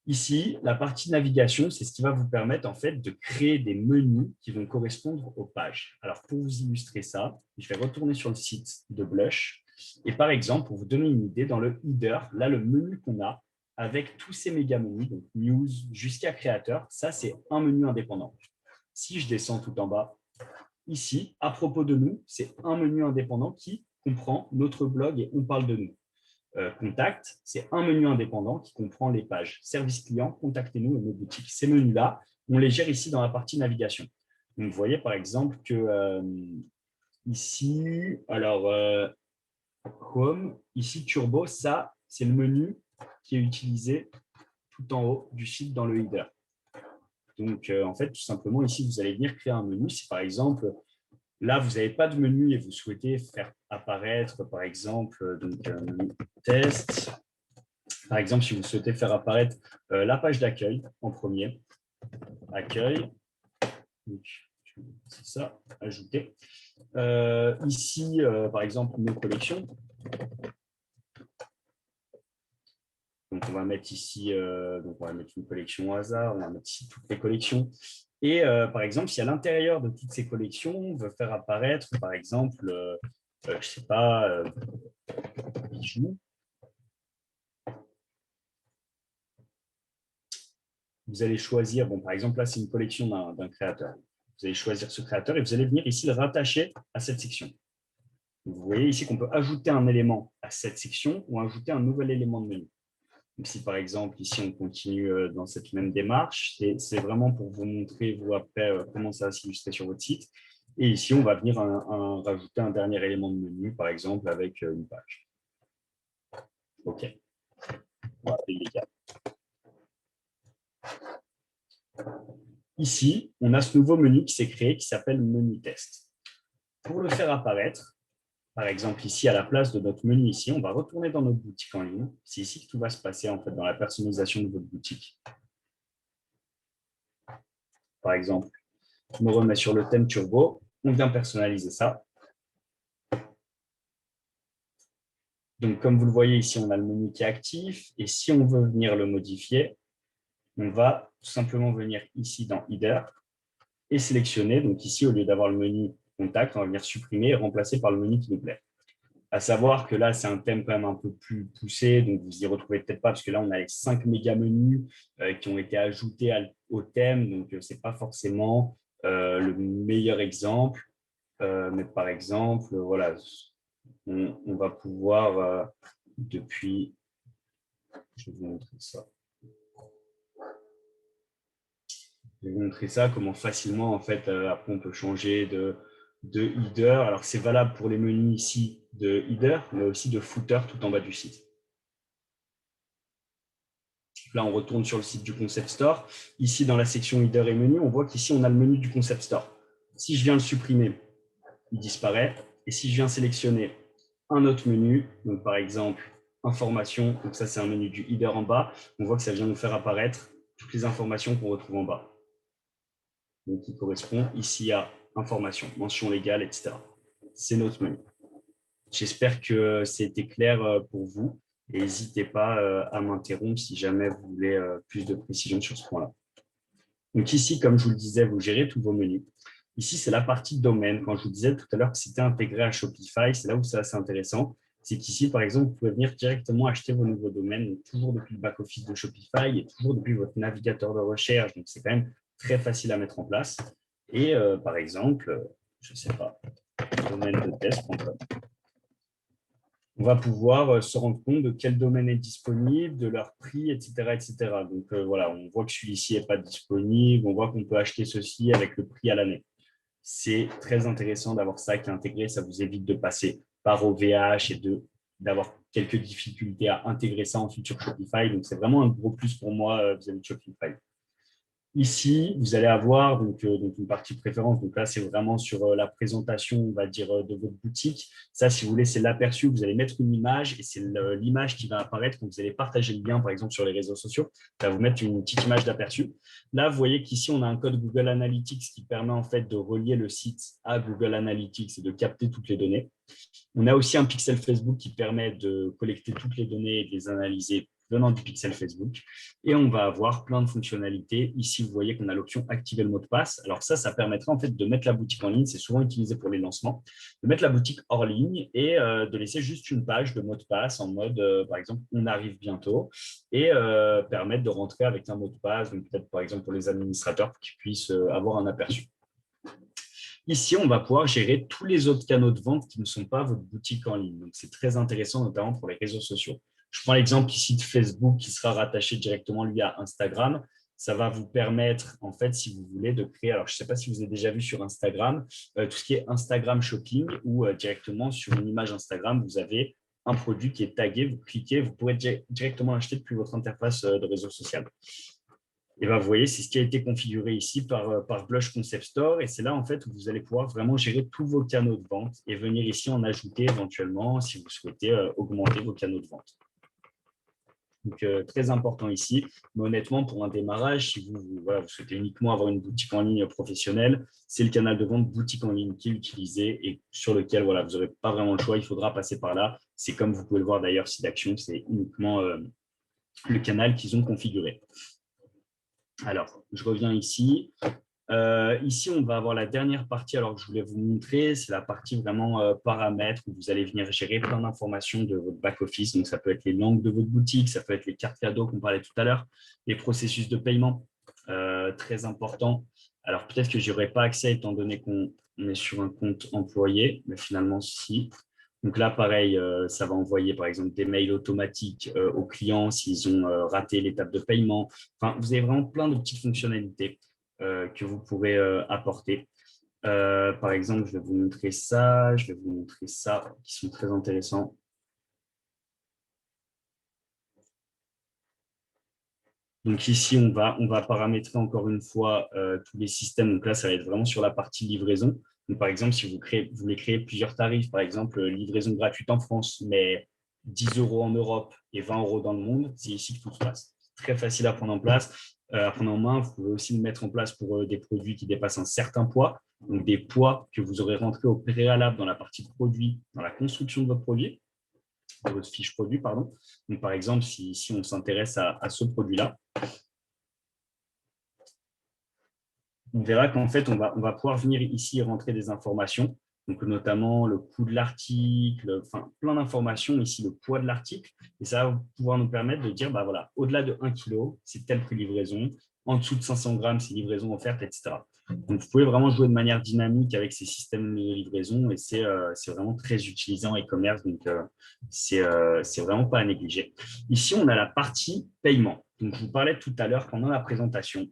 Ici, la partie navigation, c'est ce qui va vous permettre en fait de créer des menus qui vont correspondre aux pages. Alors, pour vous illustrer ça, je vais retourner sur le site de Blush. Et par exemple, pour vous donner une idée, dans le header, là, le menu qu'on a avec tous ces méga menus, donc news jusqu'à créateur, ça, c'est un menu indépendant. Si je descends tout en bas, ici, à propos de nous, c'est un menu indépendant qui comprend notre blog et on parle de nous. Contact, c'est un menu indépendant qui comprend les pages service client, contactez-nous et nos boutiques. Ces menus-là, on les gère ici dans la partie navigation. Donc, vous voyez par exemple que ici, alors Home, ici Turbo, ça, c'est le menu qui est utilisé tout en haut du site dans le header. Donc, en fait, tout simplement, ici, vous allez venir créer un menu. Si par exemple, là, vous n'avez pas de menu et vous souhaitez faire apparaître, par exemple, donc, test. Par exemple, si vous souhaitez faire apparaître la page d'accueil en premier, accueil, c'est ça, ajouter. Ici, par exemple, nos collections. Donc, on va mettre ici donc on va mettre une collection au hasard, on va mettre ici toutes les collections. Et par exemple, si à l'intérieur de toutes ces collections, on veut faire apparaître, par exemple, je ne sais pas, bijoux, vous allez choisir, bon, par exemple, là, c'est une collection d'un créateur. Vous allez choisir ce créateur et vous allez venir ici le rattacher à cette section. Vous voyez ici qu'on peut ajouter un élément à cette section ou ajouter un nouvel élément de menu. Donc, si par exemple, ici, on continue dans cette même démarche, c'est vraiment pour vous montrer, vous, après, comment ça va s'illustrer sur votre site. Et ici, on va venir rajouter un dernier élément de menu, par exemple, avec une page. OK. Voilà, illégal. Ici, on a ce nouveau menu qui s'est créé qui s'appelle menu test. Pour le faire apparaître, par exemple, ici, à la place de notre menu ici, on va retourner dans notre boutique en ligne. C'est ici que tout va se passer, en fait, dans la personnalisation de votre boutique. Par exemple, je me remets sur le thème turbo. On vient personnaliser ça. Donc, comme vous le voyez ici, on a le menu qui est actif. Et si on veut venir le modifier, on va tout simplement venir ici dans Header et sélectionner. Donc ici, au lieu d'avoir le menu contact, on va venir supprimer et remplacer par le menu qui nous plaît. À savoir que là, c'est un thème quand même un peu plus poussé, donc vous y retrouvez peut-être pas, parce que là, on a les 5 méga menus qui ont été ajoutés au thème, donc ce n'est pas forcément le meilleur exemple. Mais par exemple, voilà, on va pouvoir, depuis, je vais vous montrer ça. Je vais vous montrer ça, comment facilement, en fait, après, on peut changer de header. Alors, c'est valable pour les menus ici de header, mais aussi de footer tout en bas du site. Là, on retourne sur le site du Concept Store. Ici, dans la section header et menu, on voit qu'ici, on a le menu du Concept Store. Si je viens le supprimer, il disparaît. Et si je viens sélectionner un autre menu, donc par exemple, information, donc ça, c'est un menu du header en bas, on voit que ça vient nous faire apparaître toutes les informations qu'on retrouve en bas. Donc, qui correspond ici à information, mention légale, etc. C'est notre menu. J'espère que c'était clair pour vous et n'hésitez pas à m'interrompre si jamais vous voulez plus de précision sur ce point-là. Donc ici, comme je vous le disais, vous gérez tous vos menus. Ici, c'est la partie domaine. Quand je vous disais tout à l'heure que c'était intégré à Shopify, c'est là où c'est assez intéressant. C'est qu'ici, par exemple, vous pouvez venir directement acheter vos nouveaux domaines, toujours depuis le back-office de Shopify et toujours depuis votre navigateur de recherche. Donc, c'est quand même très facile à mettre en place. Et par exemple, je ne sais pas, domaine de test.com. On va pouvoir se rendre compte de quel domaine est disponible, de leur prix, etc. etc. Donc, voilà, on voit que celui-ci n'est pas disponible, on voit qu'on peut acheter ceci avec le prix à l'année. C'est très intéressant d'avoir ça qui est intégré, ça vous évite de passer par OVH et d'avoir quelques difficultés à intégrer ça ensuite sur Shopify. Donc, c'est vraiment un gros plus pour moi vis-à-vis de Shopify. Ici, vous allez avoir donc une partie préférence. Donc là, c'est vraiment sur la présentation, on va dire, de votre boutique. Ça, si vous voulez, c'est l'aperçu. Vous allez mettre une image et c'est l'image qui va apparaître quand vous allez partager le lien, par exemple, sur les réseaux sociaux. Ça va vous mettre une petite image d'aperçu. Là, vous voyez qu'ici, on a un code Google Analytics qui permet en fait de relier le site à Google Analytics et de capter toutes les données. On a aussi un pixel Facebook qui permet de collecter toutes les données et de les analyser venant du pixel Facebook. Et on va avoir plein de fonctionnalités. Ici, vous voyez qu'on a l'option activer le mot de passe. Alors ça permettra en fait de mettre la boutique en ligne. C'est souvent utilisé pour les lancements. De mettre la boutique hors ligne et de laisser juste une page de mot de passe en mode, par exemple, on arrive bientôt et permettre de rentrer avec un mot de passe. Donc peut-être, par exemple, pour les administrateurs pour qu'ils puissent avoir un aperçu. Ici, on va pouvoir gérer tous les autres canaux de vente qui ne sont pas votre boutique en ligne. Donc, c'est très intéressant, notamment pour les réseaux sociaux. Je prends l'exemple ici de Facebook qui sera rattaché directement, lui, à Instagram. Ça va vous permettre, en fait, si vous voulez, de créer… Alors, je ne sais pas si vous avez déjà vu sur Instagram, tout ce qui est Instagram Shopping ou directement sur une image Instagram, vous avez un produit qui est tagué, vous cliquez, vous pourrez directement acheter depuis votre interface de réseau social. Et ben, vous voyez, c'est ce qui a été configuré ici par Blush Concept Store. Et c'est là, en fait, où vous allez pouvoir vraiment gérer tous vos canaux de vente et venir ici en ajouter éventuellement si vous souhaitez augmenter vos canaux de vente. Donc, très important ici. Mais honnêtement, pour un démarrage, si vous souhaitez uniquement avoir une boutique en ligne professionnelle, c'est le canal de vente boutique en ligne qui est utilisé et sur lequel vous n'aurez pas vraiment le choix. Il faudra passer par là. C'est comme vous pouvez le voir d'ailleurs, site d'action, c'est uniquement le canal qu'ils ont configuré. Alors, je reviens ici. Ici, on va avoir la dernière partie alors que je voulais vous montrer, c'est la partie vraiment paramètres où vous allez venir gérer plein d'informations de votre back-office. Donc, ça peut être les langues de votre boutique, ça peut être les cartes cadeaux qu'on parlait tout à l'heure, les processus de paiement, très important. Alors, peut-être que je n'aurai pas accès étant donné qu'on est sur un compte employé, mais finalement, si. Donc là, pareil, ça va envoyer par exemple des mails automatiques aux clients s'ils ont raté l'étape de paiement. Enfin, vous avez vraiment plein de petites fonctionnalités que vous pourrez apporter. Par exemple, je vais vous montrer ça, je vais vous montrer ça, qui sont très intéressants. Donc ici, on va paramétrer encore une fois tous les systèmes. Donc là, ça va être vraiment sur la partie livraison. Donc, par exemple, si vous voulez créer plusieurs tarifs, par exemple, livraison gratuite en France, mais 10 € en Europe et 20 € dans le monde, c'est ici que tout se passe. Très facile à prendre en place, à prendre en main. Vous pouvez aussi le mettre en place pour des produits qui dépassent un certain poids, donc des poids que vous aurez rentrés au préalable dans la partie produit, dans la construction de votre produit, de votre fiche produit, pardon. Donc, par exemple, si on s'intéresse à ce produit-là, on verra qu'en fait, on va pouvoir venir ici et rentrer des informations, donc notamment le coût de l'article, enfin plein d'informations, ici le poids de l'article, et ça va pouvoir nous permettre de dire, bah voilà, au-delà de 1 kg, c'est tel prix livraison, en dessous de 500 grammes, c'est livraison offerte, etc. Donc, vous pouvez vraiment jouer de manière dynamique avec ces systèmes de livraison, et c'est vraiment très utilisé en e-commerce, donc c'est vraiment pas à négliger. Ici, on a la partie paiement. Donc, je vous parlais tout à l'heure pendant la présentation.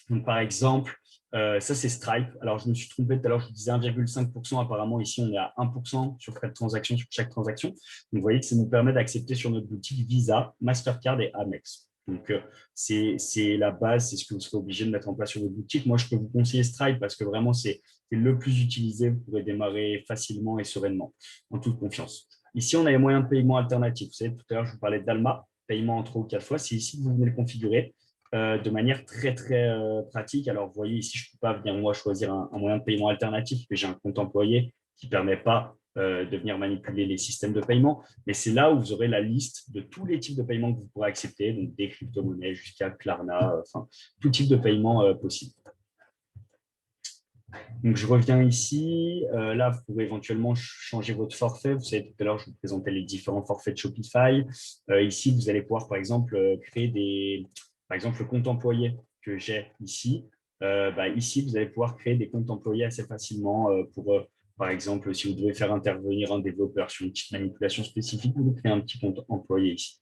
Donc, par exemple, ça, c'est Stripe. Alors, je me suis trompé tout à l'heure, je vous disais 1,5%. Apparemment, ici, on est à 1% sur frais de transaction sur chaque transaction. Donc, vous voyez que ça nous permet d'accepter sur notre boutique Visa, Mastercard et Amex. Donc, c'est la base, c'est ce que vous serez obligé de mettre en place sur votre boutique. Moi, je peux vous conseiller Stripe parce que vraiment, c'est le plus utilisé. Vous pourrez démarrer facilement et sereinement, en toute confiance. Ici, on a les moyens de paiement alternatifs. Vous savez, tout à l'heure, je vous parlais d'Alma, paiement en 3 ou 4 fois. C'est ici que vous venez le configurer de manière très, très pratique. Alors, vous voyez ici, je ne peux pas venir, moi, choisir un moyen de paiement alternatif, parce que j'ai un compte employé qui ne permet pas de venir manipuler les systèmes de paiement. Mais c'est là où vous aurez la liste de tous les types de paiements que vous pourrez accepter, donc des crypto-monnaies jusqu'à Klarna, enfin, tout type de paiement possible. Donc, je reviens ici. Là, vous pourrez éventuellement changer votre forfait. Vous savez, tout à l'heure, je vous présentais les différents forfaits de Shopify. Ici, vous allez pouvoir, par exemple, créer par exemple, le compte employé que j'ai ici. Ici, vous allez pouvoir créer des comptes employés assez facilement pour, par exemple, si vous devez faire intervenir un développeur sur une petite manipulation spécifique, vous créez un petit compte employé ici.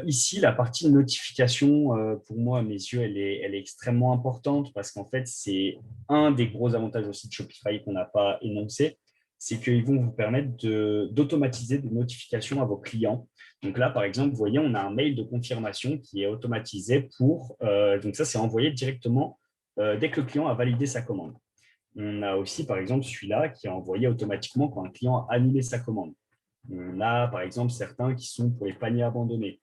Ici, la partie notification, pour moi, à mes yeux, elle est extrêmement importante parce qu'en fait, c'est un des gros avantages aussi de Shopify qu'on n'a pas énoncé, c'est qu'ils vont vous permettre d'automatiser des notifications à vos clients. Donc là, par exemple, vous voyez, on a un mail de confirmation qui est automatisé donc ça, c'est envoyé directement dès que le client a validé sa commande. On a aussi, par exemple, celui-là qui est envoyé automatiquement quand un client a annulé sa commande. On a, par exemple, certains qui sont pour les paniers abandonnés,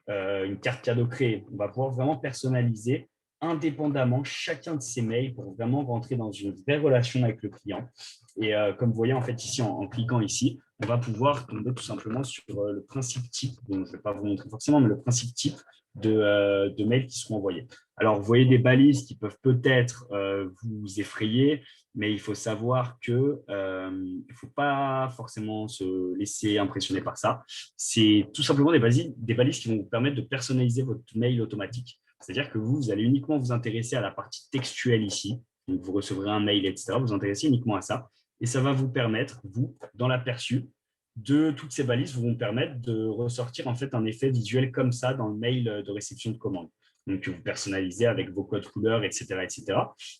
une carte cadeau créée. On va pouvoir vraiment personnaliser indépendamment chacun de ces mails pour vraiment rentrer dans une vraie relation avec le client. Et comme vous voyez, en fait, ici, en cliquant ici, on va pouvoir tomber tout simplement sur le principe type, donc je ne vais pas vous montrer forcément, mais le principe type de mails qui seront envoyés. Alors, vous voyez des balises qui peuvent peut-être vous effrayer, mais il faut savoir que il ne faut pas forcément se laisser impressionner par ça. C'est tout simplement des balises qui vont vous permettre de personnaliser votre mail automatique. C'est-à-dire que vous allez uniquement vous intéresser à la partie textuelle ici. Donc, vous recevrez un mail, etc. Vous vous intéressez uniquement à ça. Et ça va vous permettre, vous, dans l'aperçu, de toutes ces balises vont vous permettre de ressortir en fait un effet visuel comme ça dans le mail de réception de commande. Donc, que vous personnalisez avec vos codes couleurs, etc.,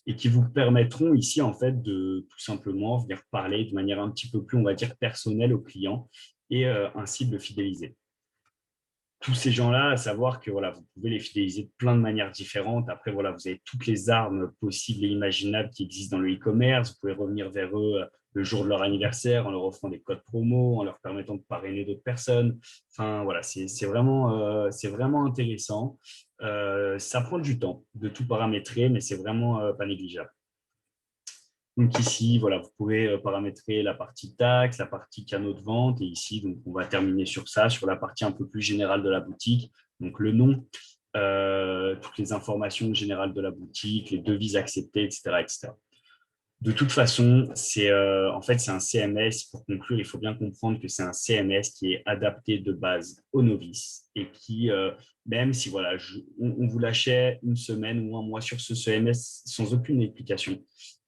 et qui vous permettront ici en fait de tout simplement venir parler de manière un petit peu plus, on va dire, personnelle au client et ainsi de le fidéliser. Tous ces gens-là, à savoir que voilà, vous pouvez les fidéliser de plein de manières différentes. Après, voilà, vous avez toutes les armes possibles et imaginables qui existent dans le e-commerce. Vous pouvez revenir vers eux le jour de leur anniversaire en leur offrant des codes promo, en leur permettant de parrainer d'autres personnes. Enfin, voilà, c'est vraiment intéressant. Ça prend du temps de tout paramétrer, mais c'est vraiment pas négligeable. Donc ici, voilà, vous pouvez paramétrer la partie taxe, la partie canaux de vente. Et ici, donc, on va terminer sur ça, sur la partie un peu plus générale de la boutique. Donc le nom, toutes les informations générales de la boutique, les devises acceptées, etc., etc. De toute façon, en fait, c'est un CMS. Pour conclure, il faut bien comprendre que c'est un CMS qui est adapté de base aux novices et qui, même si voilà, on vous lâchait une semaine ou un mois sur ce CMS sans aucune explication,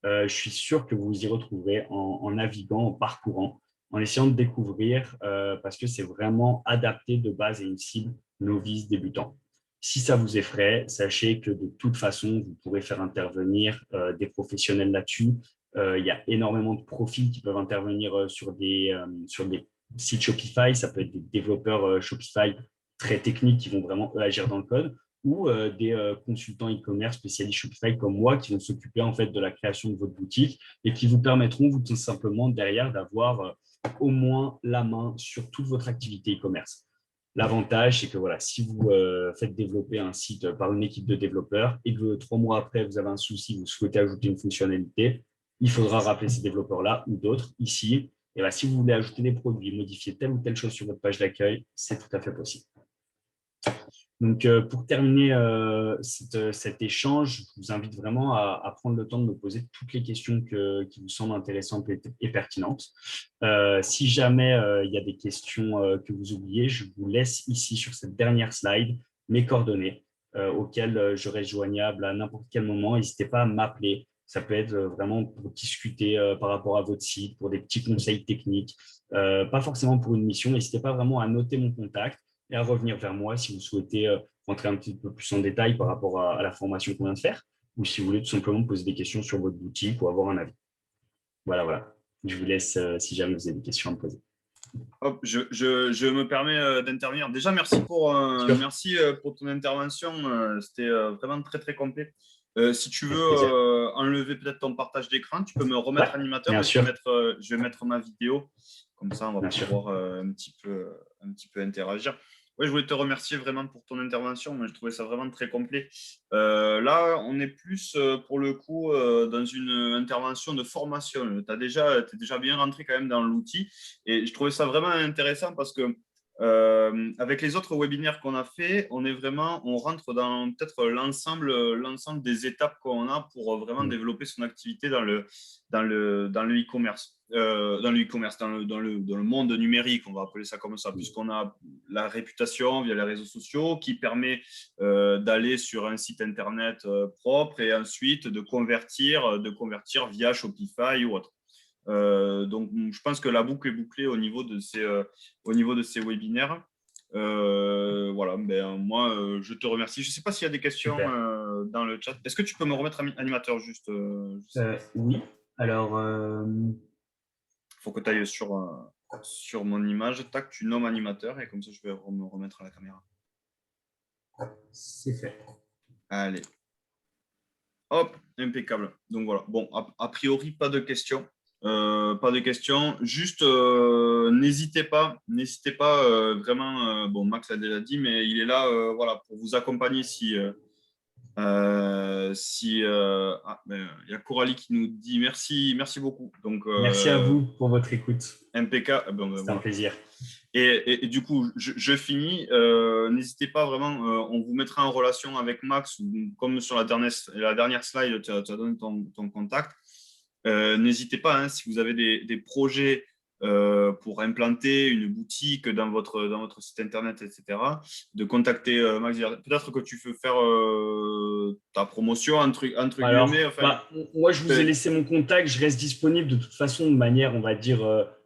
je suis sûr que vous vous y retrouverez en naviguant, en parcourant, en essayant de découvrir parce que c'est vraiment adapté de base à une cible novice débutant. Si ça vous effraie, sachez que de toute façon, vous pourrez faire intervenir des professionnels là-dessus. Il y a énormément de profils qui peuvent intervenir sur des sites Shopify. Ça peut être des développeurs Shopify très techniques qui vont vraiment agir dans le code ou des consultants e-commerce spécialistes Shopify comme moi qui vont s'occuper en fait de la création de votre boutique et qui vous permettront vous tout simplement derrière d'avoir au moins la main sur toute votre activité e-commerce. L'avantage, c'est que voilà, si vous faites développer un site par une équipe de développeurs et que 3 mois après, vous avez un souci, vous souhaitez ajouter une fonctionnalité, il faudra rappeler ces développeurs-là ou d'autres ici. Et bien, si vous voulez ajouter des produits, modifier telle ou telle chose sur votre page d'accueil, c'est tout à fait possible. Donc, pour terminer cet échange, je vous invite vraiment à prendre le temps de me poser toutes les questions qui vous semblent intéressantes et pertinentes. Si jamais il y a des questions que vous oubliez, je vous laisse ici sur cette dernière slide mes coordonnées auxquelles je reste joignable à n'importe quel moment. N'hésitez pas à m'appeler. Ça peut être vraiment pour discuter par rapport à votre site, pour des petits conseils techniques, pas forcément pour une mission. N'hésitez pas vraiment à noter mon contact et à revenir vers moi si vous souhaitez rentrer un petit peu plus en détail par rapport à la formation qu'on vient de faire ou si vous voulez tout simplement poser des questions sur votre boutique ou avoir un avis. Voilà, voilà. Je vous laisse si jamais vous avez des questions à me poser. Hop, je me permets d'intervenir. Déjà, merci pour ton intervention. C'était vraiment très, très complet. Si tu veux enlever peut-être ton partage d'écran, tu peux me remettre animateur et je vais mettre ma vidéo. Comme ça, on va pouvoir un petit peu interagir. Oui, je voulais te remercier vraiment pour ton intervention. Je trouvais ça vraiment très complet. Là, on est plus pour le coup dans une intervention de formation. Tu es déjà bien rentré quand même dans l'outil. Et je trouvais ça vraiment intéressant parce que avec les autres webinaires qu'on a fait, on rentre dans peut-être l'ensemble des étapes qu'on a pour vraiment développer son activité dans le e-commerce, dans le monde numérique, on va appeler ça comme ça, puisqu'on a la réputation via les réseaux sociaux qui permet d'aller sur un site internet propre et ensuite de convertir via Shopify ou autre. Donc, je pense que la boucle est bouclée au niveau de ces webinaires. Voilà, moi, je te remercie. Je ne sais pas s'il y a des questions dans le chat. Est-ce que tu peux me remettre animateur juste Oui. Alors, faut que tu ailles sur mon image. Tac, tu nommes animateur et comme ça, je vais me remettre à la caméra. C'est fait. Allez. Hop, impeccable. Donc voilà. Bon, a priori, pas de questions. Pas de questions. Juste, n'hésitez pas vraiment. Bon, Max l'a déjà dit, mais il est là, voilà, pour vous accompagner si. Il y a Coralie qui nous dit merci beaucoup. Donc, merci à vous pour votre écoute. impeccable. C'est un plaisir. Et du coup, je finis. N'hésitez pas vraiment, on vous mettra en relation avec Max, comme sur la dernière slide, tu as donné ton contact. N'hésitez pas, hein, si vous avez des projets pour implanter une boutique dans votre site internet, etc., de contacter Max. Peut-être que tu veux faire ta promotion, entre guillemets. Enfin, moi, je vous ai laissé mon contact. Je reste disponible de toute façon de manière, on va dire,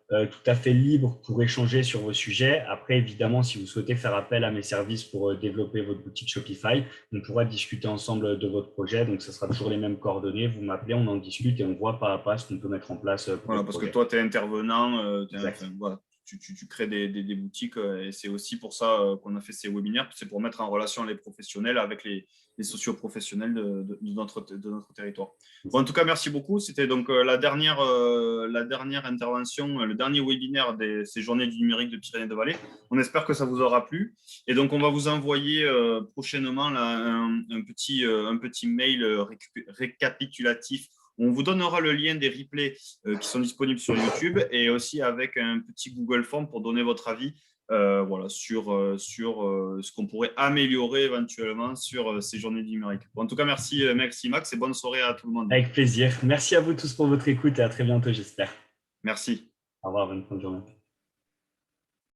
tout à fait libre pour échanger sur vos sujets. Après, évidemment, si vous souhaitez faire appel à mes services pour développer votre boutique Shopify, on pourra discuter ensemble de votre projet. Donc, ce sera toujours les mêmes coordonnées. Vous m'appelez, on en discute et on voit pas à pas ce qu'on peut mettre en place pour voilà, parce que toi, tu es intervenant, voilà. tu crées des boutiques et c'est aussi pour ça qu'on a fait ces webinaires. C'est pour mettre en relation les professionnels avec les socio-professionnels de notre territoire. Bon, en tout cas, merci beaucoup. C'était donc la dernière intervention, le dernier webinaire de ces journées du numérique de Pyrénées-de-Vallée. On espère que ça vous aura plu. Et donc, on va vous envoyer prochainement là, un petit mail récapitulatif On vous donnera le lien des replays qui sont disponibles sur YouTube et aussi avec un petit Google Form pour donner votre avis voilà, sur ce qu'on pourrait améliorer éventuellement sur ces journées du numérique. Bon, en tout cas, merci Max et bonne soirée à tout le monde. Avec plaisir. Merci à vous tous pour votre écoute et à très bientôt, j'espère. Merci. Au revoir, bonne fin de journée.